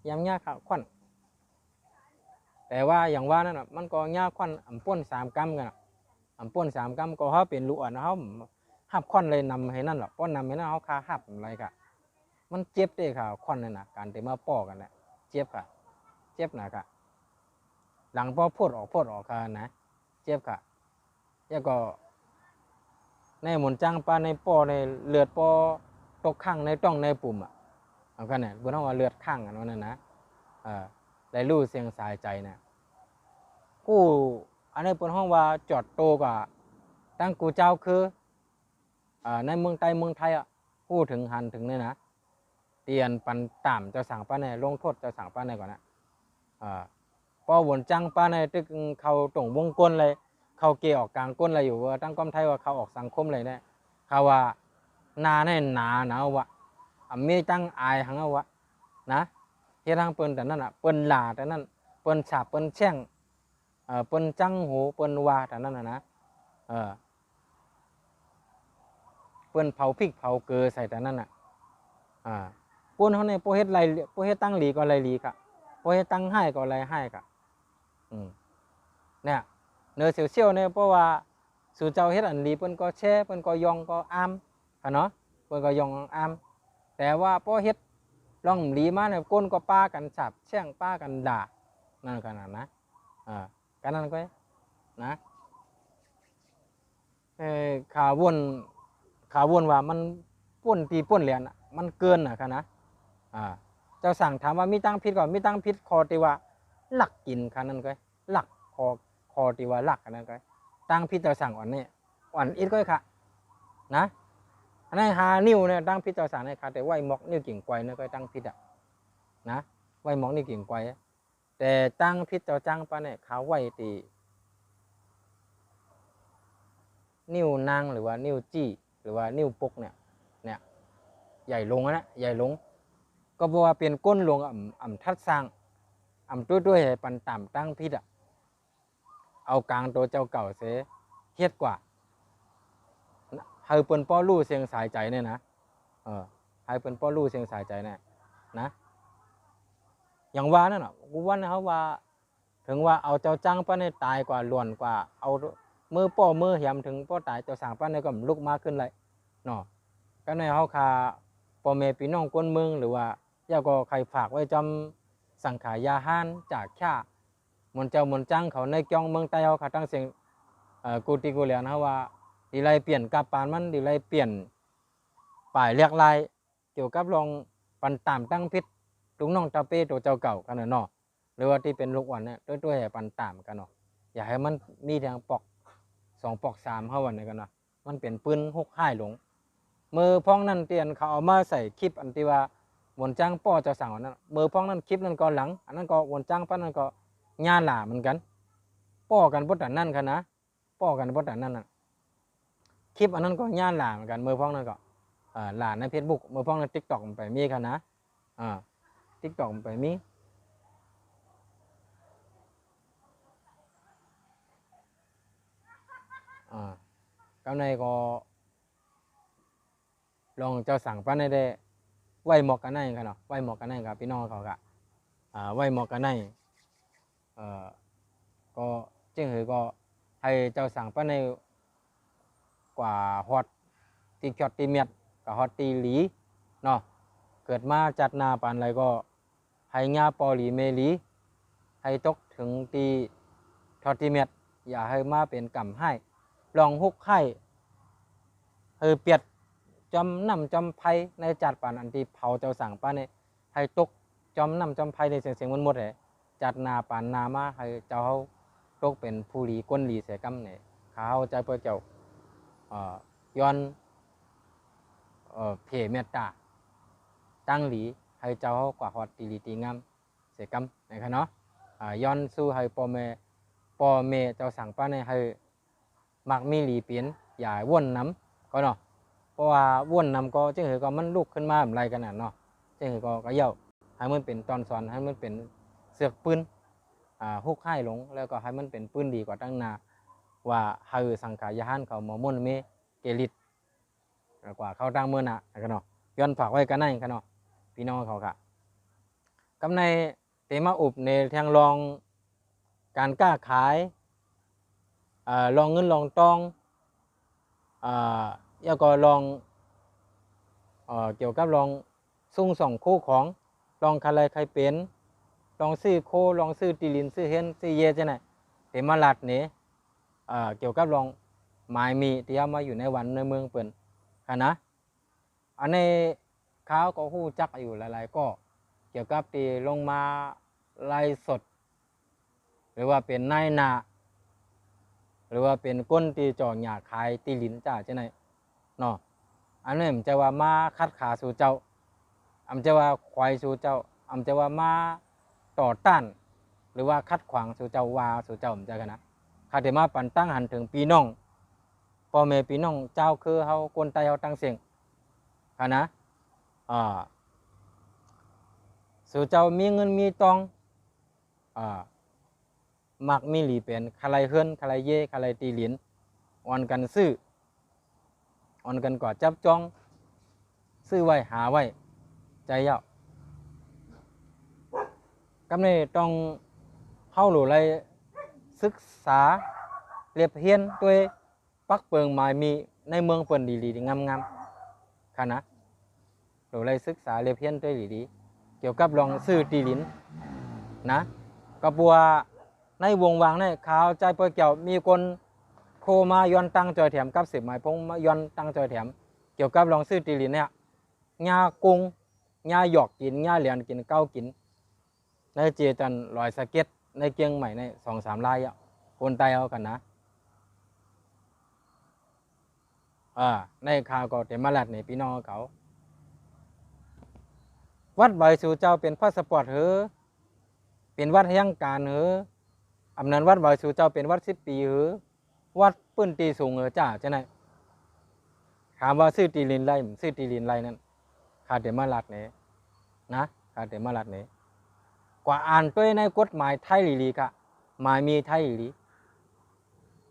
ยามยากะควันแต่ว่าอย่างว่านั่นมันก็ยากควันอ่ำป้น3 กรัมกันอ่ำป้น3 กรัมก็เขาเป็นลูกอ่อนเขาหับควันเลยนำให้นั่นหรอกป้อนนำให้นั่นเขาคาหับอะไรกะมันเจ็บได้ค่ะควันนั่นนะการเตะมาป้อกันแหละเจ็บค่ะเจ็บหนักค่ะหลังพอพูดออกค่ะนะเจ็บค่ะแล้วก็ในหมุนจังปลาในป้อในเลือดป้อตกข้างในต้องในปุ่มเอากันเนี่ยบนห้องว่าเลือดข้างอันนั้นนะได้รู้เสียงสายใจเนี่ยกู้อันนี้บนห้องว่าจอดโตกว่าตั้งกูเจ้าคือในเมืองไทยพูดถึงหันถึงเนี่ยนะเตียนปันต่ำจะสั่งป้าในลงโทษจะสั่งป้าในก่อนนะป้อวนจังป้าในตึกเขาตรงวงกลเลยเขาเกี่ยวออกกลางก้นอะไรอยู่ว่าตั้งความไทยว่าเขาออกสังคมเลยเนี่ยเขาว่านาเนี่ยหนาหนาวะมีตั้งอายหังเอาวะนะเฮียทางเปิ้นแต่นั่นเปิ้นหลาแต่นั่นเปิ้นฉาบเปิ้นแช่งเปิ้นจังหูเปิ้นวาแต่นั่นนะเปิ้นเผาพริกเผาเกลือใส่แต่นั่นปุ่นเขาเนี่ยโปเฮ็ดไรโปเฮ็ดตั้งหลีก็ไรหลีกะโปเฮ็ดตั้งให้ก็ไรให้กะเนี่ยเนื้อเสียวๆเนี่ยเพราะว่าสู่เจ้าเฮ็ดอันดีเปิ้นก็แช่เปิ้นก็ยองก็อ้ามเนาะ เปิ้นก็ยองอามแต่ว่าพอเฮ็ดลองหลีมาเนี่ยก้นก็ป้ากันสาบแช่งป้ากันด่านั่นขนาดนะกันนั้นก็นะข่าววนว่ามันป่นตีป่นเหรียญมันเกินค่ะนะเจ้าสั่งถามว่ามีตั้งพิษก่อนมีตั้งพิษคอตีว่าหลักกินค่ะนั่นก็หลักคอตีว่าหลักนั่นก็ตั้งพิษเจ้าสั่งอ่อนนี่อ่อนอีกก็ค่ะนะอันนั้นหานิ้วเนี่ยตั้งพิษเจ้าสั่งเนี่ยค่ะแต่ไหวหมอกนิ้วกิ่งไกวเนี่ยก็ตั้งพิษนะไหวหมอกนิ้วกิ่งไกวแต่ตั้งพิษเจ้าจังปะเนี่ยเขาไหวตีนิ้วนางหรือว่านิ้วจี้หรือว่านิ้วปกเนี่ยใหญ่ลงนะใหญ่ลงก็บอกว่าเป็นก้นลงอ่ำทัดสร้างด้วยให้ปันต่ำตั้งพิษเอากลางตัวเจ้าเก่าเสียเฮ็ดกว่าให้เปิ้นป้อลู่เสียงสายใจเนี่ยนะให้เปิ้นป้อลู่เสียงสายใจเนี่ยนะอย่างว่านั่นน่ะกูว่านะเขาว่าถึงว่าเอาเจ้าจังป้าเนี่ยตายกว่าล้วนกว่าเอามือป้อมือเหี่ยมถึงป้อตายเจ้าสั่งป้าเนี่ยก็ลุกมาขึ้นเลยเนาะก็ในเขาคาพ่อแม่พี่น้องก้นเมืองหรือว่าย่าก็ใครฝากไว้จำสังขายาห้านจากข่ามนเจ้ามนจังเขาในกองเมืองใต้เขาตั้งเสียงกูติกูเหลียนเขาว่าดีไรเปลี่ยนกับปานมันดีไรเปลี่ยนป่ายเรียกลายเกี่ยวกับลองปันตามตั้งพิษลุงน้องตาเป้ตัวเจ้าเก่ากันเนาะหรือว่าที่เป็นลูกอ่อนเนี่ยด้วยปันตามกันเนาะอย่าให้มันมีทางปอก2 ปอก 3เข้าวันนี้กันเนาะมันเป็นปืน6-5หลงมือพ้องนั่นเตียนเขาเอามาใส่คลิปอันที่ว่าวนจ้างป้อจะสั่งวันนั้นมือพ้องนั่นคลิปนั้นก็หลังอันนั้นก็วนจ้างป้านั้นก็ญาหล่าเหมือนกันป้อกันบดแต่นั่นค่ะนะป้อกันบดแต่นั่นน่ะคลิปอันนั้นก็ญาหล่าเหมือนกันมือพ้องนั่นก็หล่าในเฟซบุ๊กมือพ้องในทิกตอกมันไปมีค่ะนะทิกตอกมันไปมีกำในก็ลองเจ้าสั่งป้าในได้ไหวหมอกกันได้กันเนาะไหวหมอกกันได้กับพี่น้องเขากะไหวหมอกกันได้ก็จึงก็ให้เจ้าสั่งป้าในกว่าฮอตตีจอดตีเมียดกับฮอตตีหลีเนาะเกิดมาจัดนาปานอะไรก็ให้งาปอหลีเมลีให้ตกถึงตีทอดตีเมียดอย่าให้มาเป็นกำให้ลองฮุกไข่เปียดจอมน้ำจอมไผ่ในจัดปานอันที่เผาเจ้าสั่งป้าเนี่ยให้ตกจอมน้ำจอมไผ่ในเสียงมันหมดเลยจัดนาปานนามาให้เจ้าเขาตกเป็นผู้หลีก้นหลีเสียกำเนี่ยเขาใจเพื่อเจ้าย้อนเพเมตตาตั้งหลีให้เจ้าเขากว่าฮอดตีหลีตีงามเสียกำนะครับเนาะย้อนสู้ให้พ่อแม่เจ้าสั่งป้าเนี่ยให้มักมีหลีเปลี่ยนอย่าว่นน้ำก็เนาะเพราะว่าว่นนำก็จึงเหอก็มันลุกขึ้นมาอะไรกันน่ะเนาะจึงเหอก็เย่าให้มันเป็นตอนสอนให้มันเป็นเสือกปืนฮุกไข่หลงแล้วก็ให้มันเป็นปืนดีกว่าตั้งนาว่าให้สังขายาหันเขาหมอมุ่นเมเกลิดกว่าเขาตั้งเมื่อน่ะกันเนาะย้อนฝากไว้กันนั่นกันเนาะพี่น้องเขาค่ะกำในเตมาอุบในทางลองการกล้าขายลองเงินลองตองแล้วก็ลองเกี่ยวกับลองซุ่ง2 คู่ของลองคาไรใครเป็นลองซื้อโคลองซื้อตีลินซื้อเฮนซื้อเยจะไหนเตมาลัดเนี่ยเกี่ยวกับลองหมายมีที่เอามาอยู่ในวันในเมืองเปิ่นค่ะนะอันนี้เขาก็หู้จักอยู่หลายๆก็เกี่ยวกับตีลงมาไล่สดหรือว่าเป็นนายนาหรือว่าเป็นก้นตีจ่อหยาขายตีลินจ้าจะไหนเนาะอันนี้มันจะว่ามาคัดขาสู่เจ้าอำจะว่าควายสู่เจ้าอำจะว่ามาต่อต้านหรือว่าคัดขวางสู่เจ้าว่าสู่เจ้ามันจะกันนะข้าเดมาปันตั้งหันถึงปีน้องพ่อแม่ปีน้องเจ้าคือเขาคนไตเขาตั้งเสียงค่ะนะสู่เจ้ามีเงินมีตองมักมีหลีเป็นคาไรเฮือนคาไรเย่คาไรตีหลินอ่อนกันซื้ออ่อนกันก่อจับจ้องซื้อไว้หาไว้ใจเย้ากำเนิดต้องเข้าหลุไรศึกษาเรียบเฮียนตัวปักเปิงหมายมีในเมืองเปิ่นดีๆงามๆ ค่ะนะหรือไรศึกษาเรียนเพี้ยนด้วยดีเกี่ยวกับลองซื้อตีลินนะก็บัวในวงวางในข่าวใจเปิดเกี่ยวมีคนโทรมาย้อนตั้งจอยแถมกับ10 หมายพงมาย้อนตั้งจอยแถมเกี่ยวกับลองซื้อตีลินเนี่ยงากุ้งงาหยอกกินงาเหรียญกินเก้ากินในเจตันลอยสเก็ตในเกียงใหม่ใน2-3 ลายคนตายเอากันนะในข่าวก็เต็มมาลัดในพี่น้องเขาวัดใบสู่เจ้าเป็นพาสปอร์ตเหอเป็นวัดแห่งการเหออำนาจวัดใบสู่เจ้าเป็นวัด10 ปีเหอวัดปื้นตีสูงเหอจ้าจะไหนถามว่าซื้อตีลินไรซื้อตีลินไรนั้นขาดเต็มมาลัดเนี่ยนะขาดเต็มมาลัดเนี่ยกว่าอ่านด้วยในกฎหมายไทยลีค่ะหมายมีไทยลี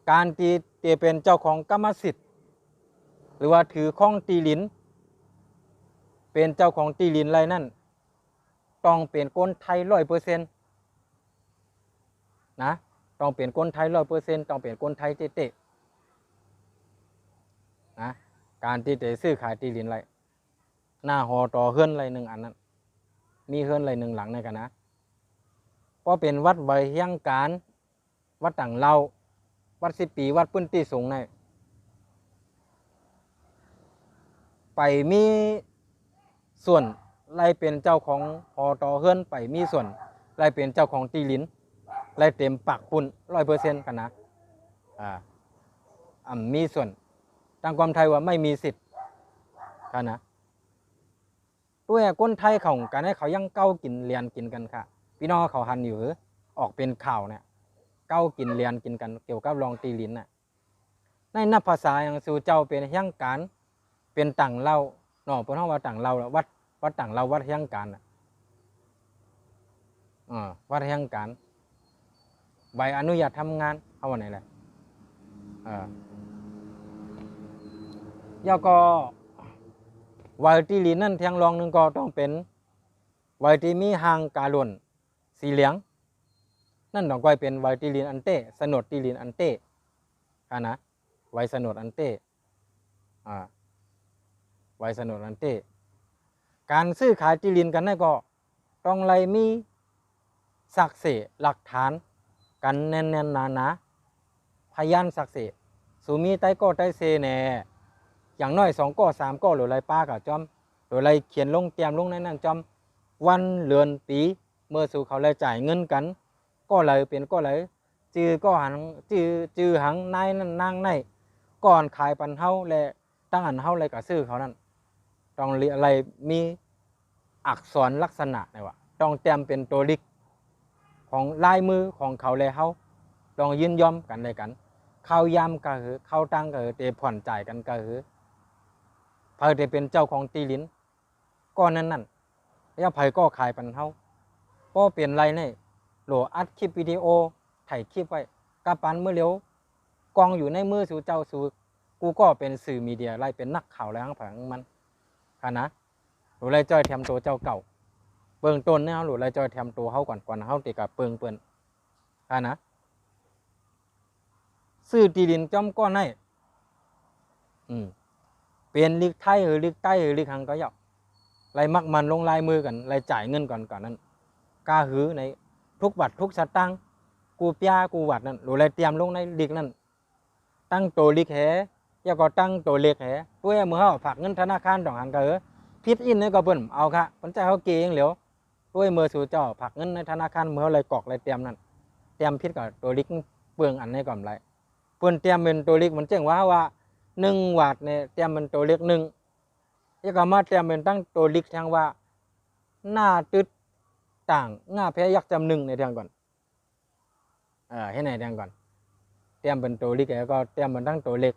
การตีเป็นเจ้าของกรรมสิทธิ์หรือว่าถือข้องตีลินเป็นเจ้าของตีลินไรนั่นต้องเป็นคนไทย100%นะต้องเป็นคนไทย100%ต้องเป็นคนไทยเตะนะการที่จะซื้อขายตีลินไรหน้าหอต่อเฮือนไรหนึ่งอันนั้นมีเฮือนไรหนึ่งหลังในกันนะเพราะเป็นวัดใบเฮียงการวัดต่างเล่าวัด10 ปีวัดปื้นตีสูงในไปมีส่วนไล่เป็นเจ้าของหอต่อเฮือนไปมีส่วนไล่เป็นเจ้าของตีลินไล่เต็มปากปุ่น100%กันนะมีส่วนทางความไทยว่าไม่มีสิทธิ์กันนะด้วยคนไทยของกันให้เขายังเก้ากินเรียนกินกันค่ะพี่น้องเขาหันอยู่ออกเป็นข่าวเนี่ยเก้ากินเรียนกินกันเกี่ยวกับลองตีลินน่ะในนับภาษาอย่างสู่เจ้าเป็นเฮียงการเป็นต่างเล่าเนาะเพราะว่าต่างเล่าวัดต่างเล่าวัดเฮียงการวัดเฮียงการใบอนุญาตทำงานเอาวันไหนแหละแล้วก็วัยตีลินนั่นเทียงรองหนึ่งก็ต้องเป็นวัยที่มีหางกาลวนสีเหลืองนั่นต้องกลายเป็นวัยตีลินอันเต้สนดตีลินอันเต้นะวัยสนดอันเต้วัยสนดอันเต้การซื้อขายตีลินกันนั่นก็ต้องไล่มีสักเสหลักฐานกันแน่นๆหนาพยานสักเสสูมีใต้ก็ใต้เซแน่อย่างน้อย2 ก็3 ก็หรือไรป้ากับจอมหรือไรเขียนลงเตรียมลงในนั้นจอมวันเดือนปีเมื่อสู่เขาเลยจ่ายเงินกันก็เลยเป็นก็เลยจื้อก็หันจื้อหังนายนั่นนางในก่อนขายปันเฮาและตั้งอันเฮาเลยกับซื้อเขานั่นต้องอะไรมีอักษรลักษณะเนี่ยวะต้องเตรียมเป็นตัวลิกของลายมือของเขาเลยเฮาต้องยินยอมกันเลยกันเข้ายามก็คือเข้าตั้งก็คือเตะผ่อนจ่ายกันก็คือเพื่อจะเป็นเจ้าของตีลินก้อนนั้นแล้วไผก็ขายปันเฮาก็เปลี่ยนไรเนี่ยโหลดอัดคลิปวิดีโอถ่ายคลิปไว้กระปันเมื่อเร็วกองอยู่ในมือสู่เจ้าสู่กูก็เป็นสื่อมีเดียไรเป็นนักข่าวอะไรทั้งผังมันค่ะนะหรือไรจอยแถมตัวเจ้าเก่าเปิงต้นเนี่ยหรือไรจอยแถมตัวเฮาก่อนเฮาติกับเปิงค่ะนะซื้อตีดินจอมก้อนให้เป็นลิกไทยหรือลิกใต้หรือลิกหังก็ยากไรมักมันลงลายมือกันไรจ่ายเงินก่อนนั้นกาหือในทุกบัตรทุกสตางค์กูเปียกูวัดนั่นหรือไรเตรียมลงในลิกนั่นตั้งตัวลิกแหยาก็ตั้งตัวเล็กแหด้วยมือเขาฝากเงินธนาคารดอกหันก็พิษอินนี่ก็เบิ่มเอาค่ะปัญจัยเขาเก่งเหลียวด้วยมือสู่เจ้าฝากเงินในธนาคารมือเขาไรกอกไรเตรียมนั่นเตรียมพิษกับตัวลิกเปลืองอันนี้ก่อนไรเพื่อนเตรียมเป็นตัวเล็กมันเจ๋งว่า1 วาทเนี่ยเตรียมเป็นตัวเล็ก1แล้วก็มาเตรียมเป็นตั้งตัวเล็กทางว่าหน้าตึดต่างหน้าแพ้ยักษ์จำ1ในทางก่อนให้ไหนทางก่อนเตรียมเป็นตัวเล็กแล้วก็เตรียมเป็นตั้งตัวเล็ก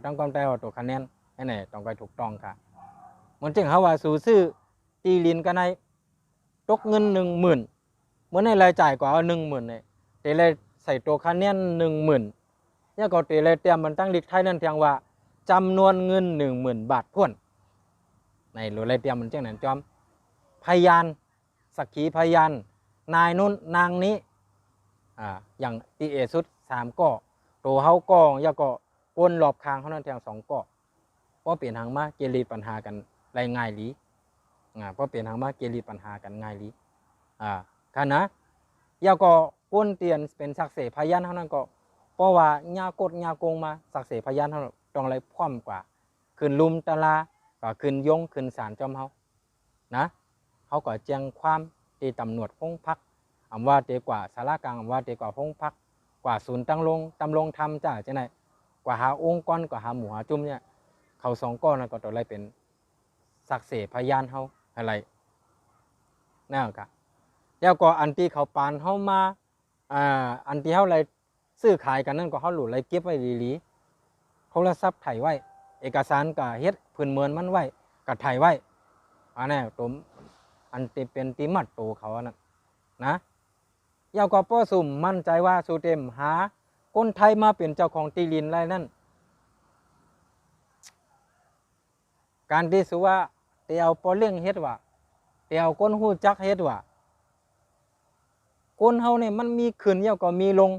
ตั้งความใจว่าตัวคะแนนให้ไหนต้องไปถูกต้องค่ะมันเจ๋งเขาว่าสู่ซื้อตีลินกันในตกเงิน10,000เมื่อในรายจ่ายกว่า10,000เนี่ยแต่เลยใส่ตัวคะแนน10,000เนี่ยก็เตเลยเตรียมมันตั้งลิกไทยนั่นเพียงว่าจำนวนเงิน10,000 บาทพ่วนในหรือเลยเตรียมมันเจ้าหนังจอมพยานสักขีพยานนายนุ่นนางนี้อย่างตีสุด3 ก็ตัวเฮาก็ยาก็ก้นหลอบคางเขานั่นเพียง2 ก็ เพราะเปลี่ยนทางมาเกลีปัญหากันไรง่ายหลีเพราะเปลี่ยนทางมาเกลีปัญหากันง่ายหลีค่ะนะยาก็ก้นเตียนเป็นสักเสพยานเท่านั้นก็เพราะว่าญากดญากงมาสักเสพยานเท่านั้นต้องไรพร้อมกว่าขึ้นลุมตะลาก็ขึ้นยงขึ้นศาลจอมเฮานะเขาก็แจ้งความตีตำรวจห้องพักอำว่าเตกว่าสารกลางอำว่าเตกว่าห้องพักกว่าศูนย์ตำรงธรรมจ้าจะไหนกว่าหาองค์กรกว่าหาหมู่หาจุ่มเนี่ยเขาสองก้อนแล้วก็ตัวอะไรเป็นสักเสพยานเฮาอะไรนั่นก็แล้วก็อันที่เขาปานเฮามาอันที่เฮาอะไรซื้อขายกันนั่นก็เฮาหลุดอะไรเก็บไว้ดีๆโทรศัพท์ถ่ายไว้เอกสารก็เฮ็ดพื้นเมือนมันไว้ก็ถ่ายไว้อันนี้ตัวอันที่เป็นติมัดโตเขานั่นนะยาวก็ป้อสุ่มมั่นใจว่าสูเต็มหาคนไทยมาเป็นเจ้าของตีลินไรนั่นการที่สุว่าเตียวปอเลี้ยงเฮ็ดว่าเตียวก้นหู้จักเฮ็ดว่าคนเฮาเนี่ยมันมีขึ้นยาวก็มีลง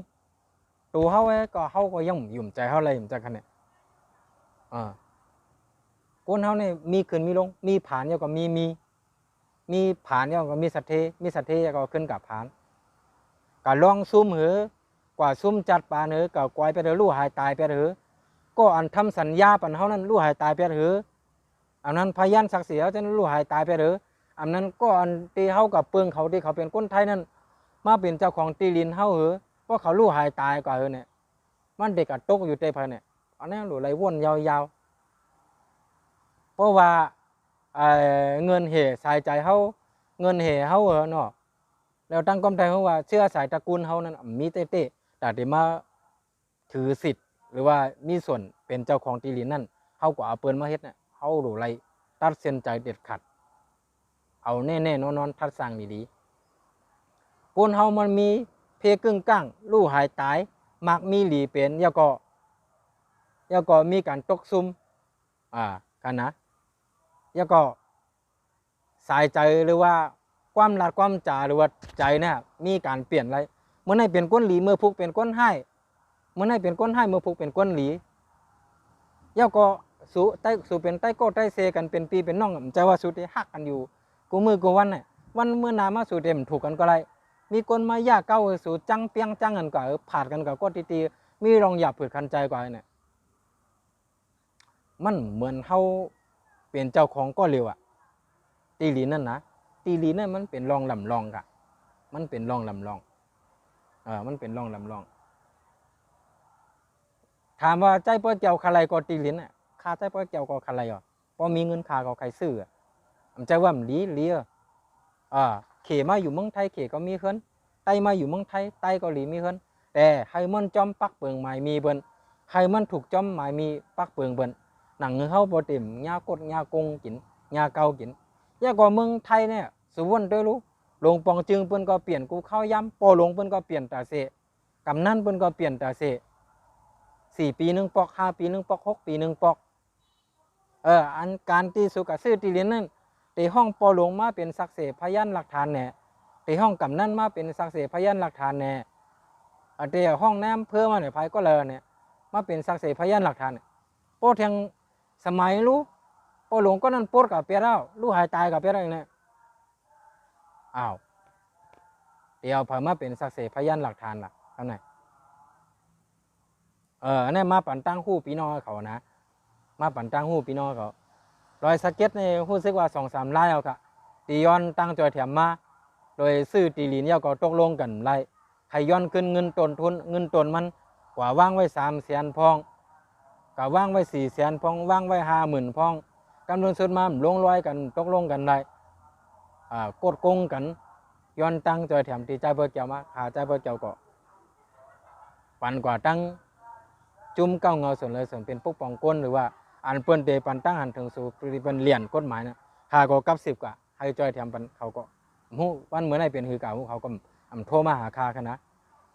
ตัวเฮาก็ยังยุ่มใจเฮาอะไรยุ่มใจกันเนี่ยคนเฮาเนี่ยมีขึ้นมีลงมีผ่านยาวก็มีผ่านยาวก็มีสัตเทก็ขึ้นกับผ่านก็ลองซุ่มหือกว่าซุ่มจัดปานหือก็กวายไปเถอะลู่หายตายไปเถอะก็อันทำสัญญาปันเฮานั้นลู่หายตายไปเถอะอันนั้นพยานศักดิ์ศรีเขาจะลู่หายตายไปเถอะอันนั้นก็อันตีเฮากับเปลืองเขาที่เขาเป็นคนไทยนั้นมาเป็นเจ้าของตีลินเฮาเหรอเพราะเขาลู่หายตายกว่าเนี่ยมันเด็กกระตกอยู่เตภายเนี่ยอันนี้หลุดไหลวนยาวๆเพราะว่าเงินเหสายใจเฮาเงินเหเฮาเหรอเนาะแล้วตั้งความใจเขาว่าเชื่อสายตระกูลเขานั้นมีเต้แต่ที่มาถือสิทธิ์หรือว่ามีส่วนเป็นเจ้าของตีลินนั่นเขาก็เอาเปิลมาเฮ็ดเนี่ยเขาหลุดไหลตัดเส้นใจเด็ดขาดเอาแน่ๆนอนทัดสั่งดีๆคนเฮามันมีเพกึ่งก้างลู่หายตายมักมีหลีเป็นยาก็มีการตกซุ่มกันนะยาก็สายใจหรือว่าความรักความจ่าหรือว่าใจเนี่ยมีการเปลี่ยนอะไรเมื่อไหร่เป็นก้นหลีเมื่อพุกเป็นก้นให้เมื่อไหร่เป็นก้นให้เมื่อพุกเป็นก้นหลียาก็สู่เป็นใต้ก็ใต้เซกันเป็นปีเป็นน้องใจว่าสู่ที่ฮักกันอยู่กูมือกูวันเนี่ยวันเมื่อนามาสู่เต็มถูกกันก็ไรมีคนมาย่าเก้าสู่จังเปียงจังกันก็ผ่านกันก็ตีมีรองหยาบผืดคันใจกว่าเนี่ยมันเหมือนเฮาเปลี่ยนเจ้าของก็เร็วตีลีนั่นนะตีลีนั่นมันเป็นรองลำลองกะมันเป็นรองลำลองมันเป็นรองลำลองถามว่าใจป้อเจ้าใครก็ตีลิ้นค่าใจป้อเจ้าก็ใครพอมีเงินค่าก็ใครซื้อผมใจว่ามันลีเขมาอยู่เมืองไทยเขก็มีเฮิรนไตมาอยู่เมืองไทยไตก็หลีมีเฮิรนแต่ให้มันจอมปักเปิงหมายมีเบิ้นให้มันถูกจอมหมายมีปักเปิงเบิ้นหนังเงือเข้าบ่เต็มยากดยากงกินยาเกากินยากกว่าเมืองไทยเนี่ยสุวรรณด้วยรู้หลวงปองจึงเปิ้นก็เปลี่ยนกูเข้าย้ำปอหลวงเปิ้นก็เปลี่ยนตาเสกำนั่นเปิ้นก็เปลี่ยนตาเส4 ปี1ปอก5 ปี1ปอก6 ปี1ปอกอันการที่สุกะซื้อที่เรียนนั่นตีห้องปอหลวงมาเป็นสักเสพยานหลักฐานแน่ตีห้องกำนั่นมาเป็นสักเสพยานหลักฐานแน่ตีห้องน้ำเพื่อมาเนี่ยภายก็เลยเนี่ยมาเป็นสักเสพยานหลักฐานโปรทางสมัยรู้ปอหลวงก็นั่นโปรกับเปียแล้วรู้หายตายกับเปียแล้วเนี่ยเดี๋ยวพอมาเป็นสักเสพยานหลักฐานล่ะทำไงอันนี้มาปั่นตั้งคู่ปีนอเขานะมาปั่นตั้งหูพี่น้องเขารอยสเก็ตในหูซึกว่า2-3 ไร่เอาค่ะตีย้อนตั้งจอยแถมมาโดยซื้อตีลีนยาก็ตกลงกันไร่ใครย้อนขึ้นเงินต้นทุนเงินต้นมันกว่าว่างไว้300,000 พองกับว่างไว้400,000 พองว่างไว้50,000 พองกำลังสุดมาลงรอยกันตกลงกันได้กดโกงกันย้อนตั้งจอยแถมตีใจเบอร์เกี่ยวมาหาใจเบอร์เกี่ยวก็ปั่นกว่าตั้งจุ่มเก้าเงาส่วนเลยส่วนเป็นปกป้องก้นหรือว่าอันเปิ้นเตปันตั้งหันถึงสู่เป็นเหรียญกฎหมายนะหาก็กับ10กว่าให้จอยแถมปันเขาก็หูวันเหมือนให้เป็นคือเก่าเขาก็โทรมาหาคาคณะ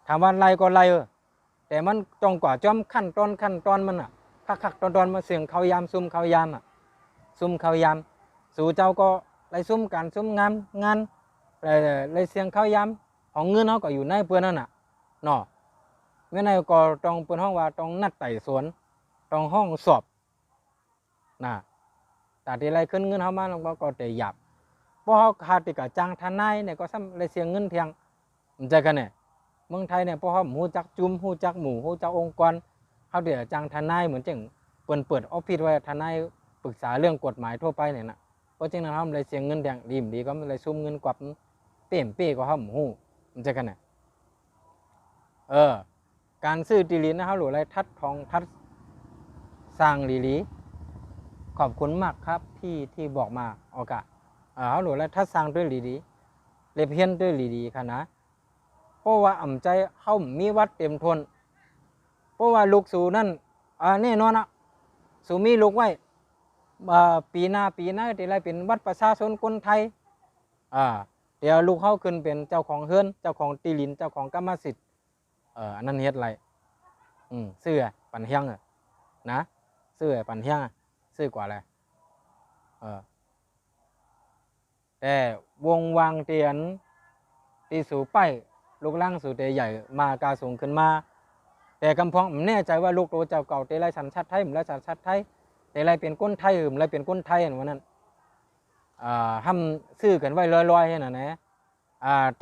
ถามว่าไล่ก็ไล่แต่มันจงกว่าจอมขั้นตอนมันคักตอนมาเสียงเขายามซุ่มเขายามซุ่มเขายามสู่เจ้าก็ไล่ซุ่มกันซุ่มงานไล่เสียงเขายามของเงินเขาก็อยู่ในเพื่อนนั่นเนาะเมื่อไหร่ก็ต้องเปิดห้องว่าต้องนัดไต่สวนต้องห้องสอบ นะแต่ที่ไรขึ้นเงินเฮามาเราก็แต่หยับเพราะเขาขาดติกะจ้างทนายเนี่ยก็ซ้ำเลยเสียเงินเพียงมันใจกันเนี่ยเมืองไทยเนี่ยเพราะเขาหูจักจุ่มหูจักหมู่หูจักองค์กรเขาเดี๋ยวจ้างทนายเหมือนจังเปิดออฟฟิศไว้ทนายปรึกษาเรื่องกฎหมายทั่วไปเนี่ยนะเพราะฉะนั้นเขาเลยเสียเงินแดงดีก็เลยซุ่มเงินกวับเป้มเป้ก็เขาหูมันใจกันเนี่ยการซื้อตีลินนะเขาหลุดอะไรทัดทองทัดสร้างลีขอบคุณมากครับที่บอกมาโอกาสเขาหลุดอะไรทัดสร้างด้วยลีเล็บเฮียนด้วยลีค่ะนะเพราะว่าอ่ำใจเขามีวัดเต็มทนเพราะว่าลูกสูนั่นแน่นอนสูมีลูกไว้ปีหน้าที่ไรเป็นวัดประชาชนคนไทยเดี๋ยวลูกเขาขึ้นเป็นเจ้าของเฮือนเจ้าของตีลินเจ้าของกรรมสิทธิ์อันนั้นเฮ็ดไรซื้อปันเฮียงนะซื้อปันเฮียงซื้อกว่าอะไรแต่วงวางเตียนตีสู่ไปลูกล่างสู่เตใหญ่มากาสูงขึ้นมาแต่กำพองผมแน่ใจว่าลูกโตเจ้าเก่าเตไรสัญชาติไทยผมไรสัญชาติไทยเตไรเป็นก้นไทยผมไรเป็นก้นไทยวันนั้นทำซื้อกันไว้ลอยๆให้น่ะนะ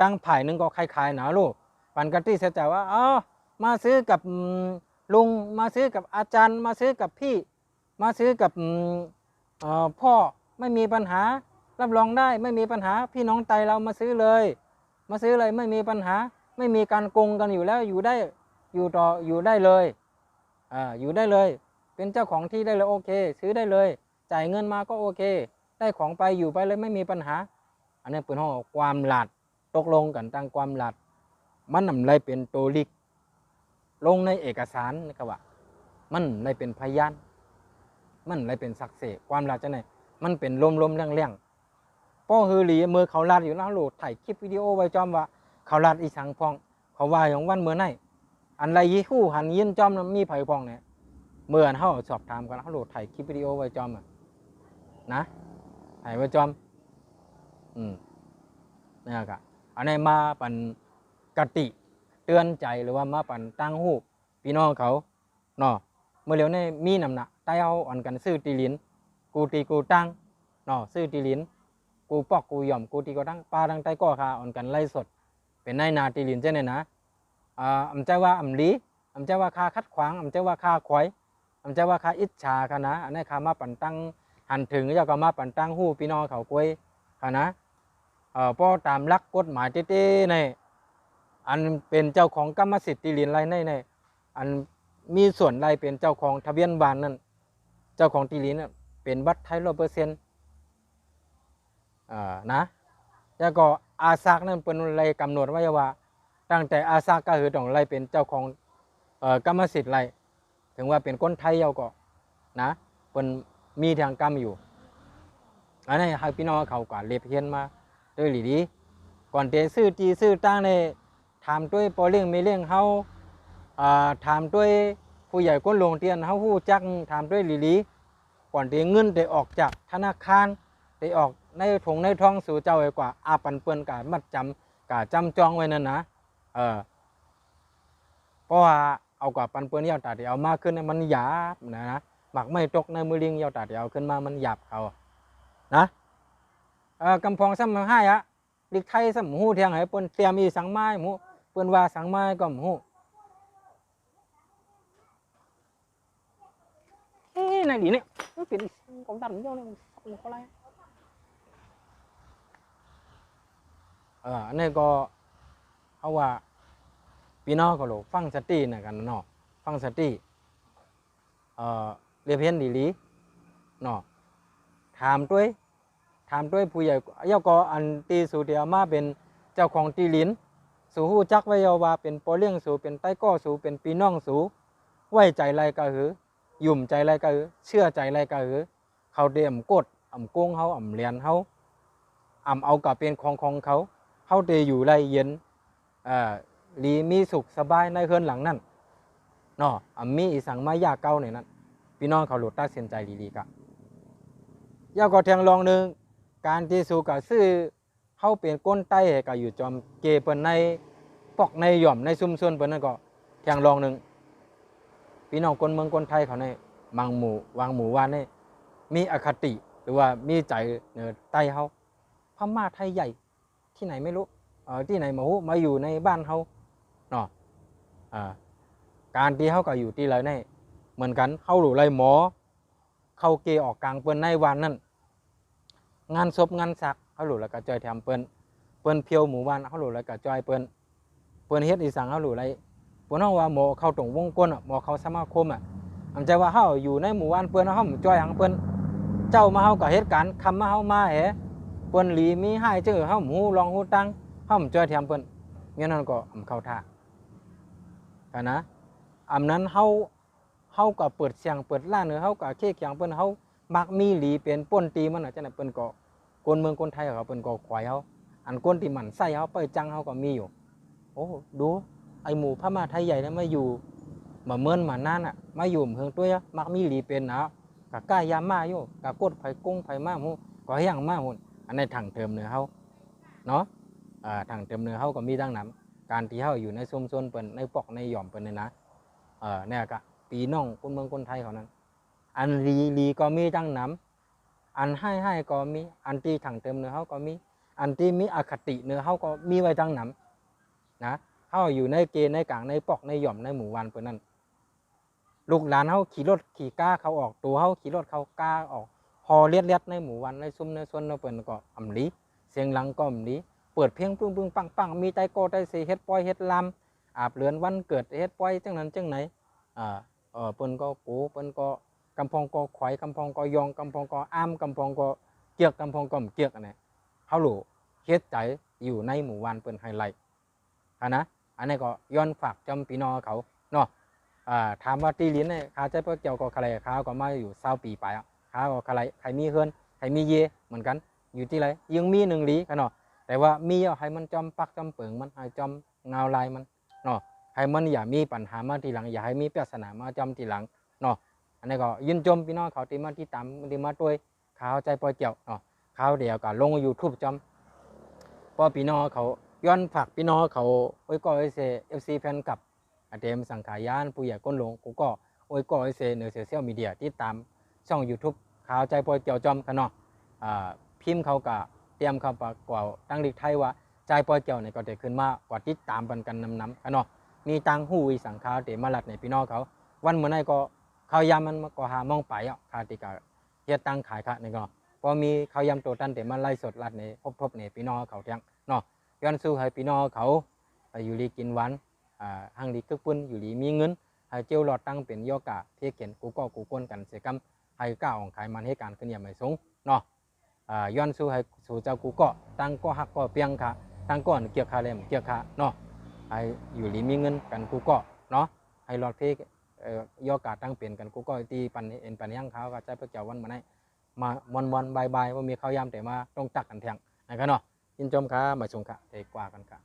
ตั้งไผ่นึงก็คล้ายๆหนาลูกปันกติเสียใจว่ามาซื้อกับลุงมาซื้อกับอาจารย์มาซื้อกับพี่มาซื้อกับพ่อไม่มีปัญหารับรองได้ไม่มีปัญหาพี่น้องไตเรามาซื้อเลยไม่มีปัญหาไม่มีการโกงกันอยู่แล้วอยู่ได้อยู่ได้เลยอยู่ได้เลยเป็นเจ้าของที่ได้เลยโอเคซื้อได้เลยจ่ายเงินมาก็โอเคได้ของไปอยู่ไปเลยไม่มีปัญหาอันนี้เป็นห้องความหลัดตกลงกันตั้งความหลัดมันนำไรเป็นตัวลิกลงในเอกสารนะครับว่ามันไรเป็นพยานมันไรเป็นสักเสความหลัดจะไหนมันเป็นลมๆแรงๆป้อฮือหลีมือเขาลัดอยู่แล้วโหลดถ่ายคลิปวิดีโอไว้จอมว่าเขาลัดอีสังพองเขาว่าอย่างวันเมื่อไหนอันไรยี่หู้หันยินจอมมีไผ่พองเนี่ยเมื่อเขาสอบถามกันเขาโหลดถ่ายคลิปวิดีโอไว้จอมนะถ่ายไว้จอมนี่ครับอันนี้มาปั่นกติเตือนใจหรือว่ามาปั่นตั้งหูพี่น้องเขาเนาะเมื่อเร็วนี้มีน้ำหนักใต้เอาอ่อนกันซื้อตีลินกูตีกูตั้งเนาะซื้อตีลินกูปอกกูหย่อมกูตีกูตั้งปลาตั้งใต้ก้อคาอ่อนกันไล่สดเป็นนายนาตีลินเจ้าเนี่ยนะอำใจว่าอำลีอำใจว่าคาคัดขวางอำใจว่าคาขวายอำใจว่าคาอิจฉาค่ะนะอันนี้คามาปั่นตั้งหันถึงเจ้าก็มาปั่นตั้งหูพี่น้องเขากล้วยค่ะนะเพราะตามหลักกฎหมายเต้ๆในอันเป็นเจ้าของกรรมสิทธิ์ตีลินไรในอันมีส่วนไรเป็นเจ้าของทะเบียนบ้านนั่นเจ้าของตีลินเป็นบัตรไทย100%นะแล้วก็อาซักนั่นเป็นไรกำหนดไว้ว่าตั้งแต่อาซักก็คือต้องไรเป็นเจ้าของกรรมสิทธิ์ไรถึงว่าเป็นคนไทยเราก็นะเป็นมีทางกรรมอยู่อันนี้ให้พี่น้องเขาก่อนเรียบเฮียนมาด้วยหลีดีก่อนเตะซื้อจีซื้อตั้งในถามด้วยปอเลี้ยงไม่เลี้ยงเขาถามด้วยผู้ใหญ่ก้นลงเตียนเขาหู้จักถามด้วยหลีดีก่อนเตะเงินเตะออกจากธนาคารเตะออกในถงในท้องสู่เจ้าไอ้กว่าอาปันเปื้อนกามัดจำกาจำจองไว้นั่นนะเพราะว่าเอากว่าปันเปื้อนยาวตัดเดี๋ยวเอามาขึ้นมันหยาบนะหมักไม่ตกในมือลิงยาวตัดเดี๋ยวขึ้นมามันหยาบเขานะกำพองซ้ำให้ลิกไทยซ้ำหูเทียงให้เปิ้นเตรียมอีสังไม้หมูเปิ้นว่าสังไม้ก็หูในดีเนี่ยมันเป็นของดันเยอะเลยมันอะไรอันนี้ก็เอาว่าพี่น้องก็หลงฟังสตินะกันเนาะฟังสติเรียบเพี้ยนดีลีเนาะถามด้วยผู้ใหญ่เยาก็อันตีสู่เดียวมาเป็นเจ้าของตีลินสู่หู้จักไว้ยาว่าเป็นปอเลี้ยงสู่เป็นใต้ก้อสู่เป็นปีน้องสู่ไว้ใจไรก็หือยุ่มใจไรก็หือเชื่อใจไรก็หือเขาเดียมกดโกงเขาเลียนเขาเอากับเป็นของเขาเดอยู่ไรเย็นลีมีสุขสบายในเฮือนหลังนั่นเนาะมีอีสังมายาเก่าเนี่ยนั่นพี่น้องเขาหลุดตัดสินใจดีๆกะยาก็แทงลองหนึ่งการที่สู่กับซื้อเขาเป็นก้นใต้ก็อยู่จอมเกเปิ้นในปอกในหย่อมในซุ่มส่วนเปิ้นนั่นก็แทงลองหนึ่งพี่น้องคนเมืองคนไทยเขาในวางหมู่วานนี่ มีอคติหรือว่ามีใจเหนือใต้เฮาพม่าไทยใหญ่ที่ไหนไม่รู้ที่ไหนมาฮู้มาอยู่ในบ้านเฮาเนาะการที่เฮาก็อยู่ที่ไรในเหมือนกันเฮาหลู่ไรหมอเข้าเกออกกลางเปิ้นในวันนั้นงานศพงานสักเฮาหลู่แล้วก็จอยแถมเปิ้นเพียวหมู่บ้านเฮาหลู่แล้วก็จอยเปิ้นเฮ็ดอีสังเฮาหลู่ไรเปิ้นเฮาว่าหมอเข้าตรงวงกลหมอเข้าสมาคมอำใจว่าเฮาอยู่ในหมู่บ้านเปิ้นเฮาจอยหังเปิ้นเจ้ามาเฮาก็เฮ็ดการคำมาเฮามาแหเปิ้นหลีมีให้เจอเฮาหูลองหูตังเฮาจอยแถมเปิ้นงั้นนั่นก็เข้าท่ากันนะอำนั้นเฮาก็เปิดเสียงเปิดล้านเฮาก็เค้กอย่างเปิ้นเฮามักมีหลีเป็นป่นตีมันจังได๋เปิ้นก็คนเมืองคนไทยเขาเปิ้นก็ขวายเฮาอันคนที่มันใส่เฮาไปจังเฮาก็มีอยู่โอ้ดูไอ้หมู่พม่าไทยใหญ่นั้นมาอยู่มาเมินมานานมาอยู่เมืองตัวมักมีหลีเป็นนะก็กล้ายามมาอยู่ก็กดไผกุ้งไผมาฮู้ก็เฮียงมาหุ่นอันในทางเติมเนื้อเฮาเนาะทางเติมเนื้อเฮาก็มีดังนั้นการที่เฮาอยู่ในชุมชนเปิ้นในปอกในหย่อมเปิ้นนี่นะเนี่ยก็ปีน้องคนเมืองคนไทยเขานั้นอันลีก็มีดังนั้นอันให้ก็มีอันที่ทางเติมเนื้อเฮาก็มีอันที่มีอคติเนื้อเฮาก็มีไว้ดังนั้นนะเฮาอยู่ในเกณฑ์ในกลางในปอกในหย่อมในหมู่บ้านเปิ้นนั้นลูกหลานเฮาขี่รถขี่ก้าเขาออกตัวเฮาขี่รถเขาก้าออกพอเลียดในหมู่บ้านในซุ้มในส่วนเปิ้นก็อำลีเสียงหลังก็อำลีเปิดเพลงปึ้งปังมีไตโกไตเสเฮ็ดปอยเฮ็ดลำอาบเลือนวันเกิดเฮ็ดปอยจังนั้นจังไหนเปิ้นก็ปูเปิ้นก็กำพองก็ไขว่กำพองก็ยองกำพองก็อ้ามกำพองก็เกียกกำพองก็เกียกอันนี้เฮาหลู่เฮ็ดใจอยู่ในหมู่บ้านเปิ้นไฮไลท์นะอันนี้ก็ย้อนฝากจำพี่น้องเขาเนาะถามว่าตีลิ้นเนี่ยข้าใจพวกเจ้าก็ใครข้าก็มาอยู่20 ปีไปข้าก็ใครมีเฮือนใครมีเยเหมือนกันอยู่ที่ไรยังมี1 หลีกันเนาะแต่ว่ามีให้มันจอมปักจอมเปิงมันให้จอมเงาลายมันเนาะให้มันอย่ามีปัญหามาทีหลังอย่าให้มีปริศนามาจอมทีหลังเนาะอันนี้ก็ยินจมพี่น้องเขาที่มาที่ตามที่มาด้วยข้าวใจพวกเจ้าเนาะข้าวเดียวก็ลง YouTube จอมพอพี่น้องเขาย้อนฝากพี่น้องเขาโอ้ยก็ไอเซ FC แฟนกับเตรียมสังขายานผู้ใหญ่ก้นหลงกูก็โอ้ยก็ไอเซเหนือโซเชียลมีเดียที่ตามช่อง YouTube ข่าวใจพวกเจ้าจอมกันเนาะพิมพ์เขาก็เตรียมเข้าประกว่าตั้งดิกไทยว่าใจปอยเกี่ยวเนี่ยก็ได้ขึ้นมากว่าติดตามกันน้ำกันเนาะมีตังหูอีสังขารเตมาลัดในพี่น้องเขาวันเมื่อไหร่ก็เขายำมันก็หามองไปคาติกาเฮ็ดตังขายค่ะนี่ก็พอมีเขายำตัวตันเตมาไล่สดลัดในพบในพี่น้องเขาเที่ยงเนาะย้อนสู้ให้พี่น้องเขาอยู่ดีกินหวานหังดีกึกปุ่นอยู่ดีมีเงินให้เจียวหลอดตั้งเป็นโยกะเพียเขียนกูก็กูก้นกันเสียกำให้ก้าวของขายมันให้การขึ้นอย่างไม่สูงเนาะย้อนสู้ให้สู่เจ้ากูก็ตั้งก็หักก็เปียงค่ะตั้งก้อนเกี่ยวคาเล่มเกี่ยวคาเนาะให้อยู่ดีมีเงินกันกูก็เนาะให้หลอดเพกโยกะตั้งเปลี่ยนกันกูก็ตีปันเอ็นปันย่างเขาก็ใจพระเจ้าวันมาไหนมาวันบายว่ามีข้าวยำแต่มาต้องตักกันแทงนะครับเนาะยินจมค่ะมาชมค่ะเทกว่ากันค่ะ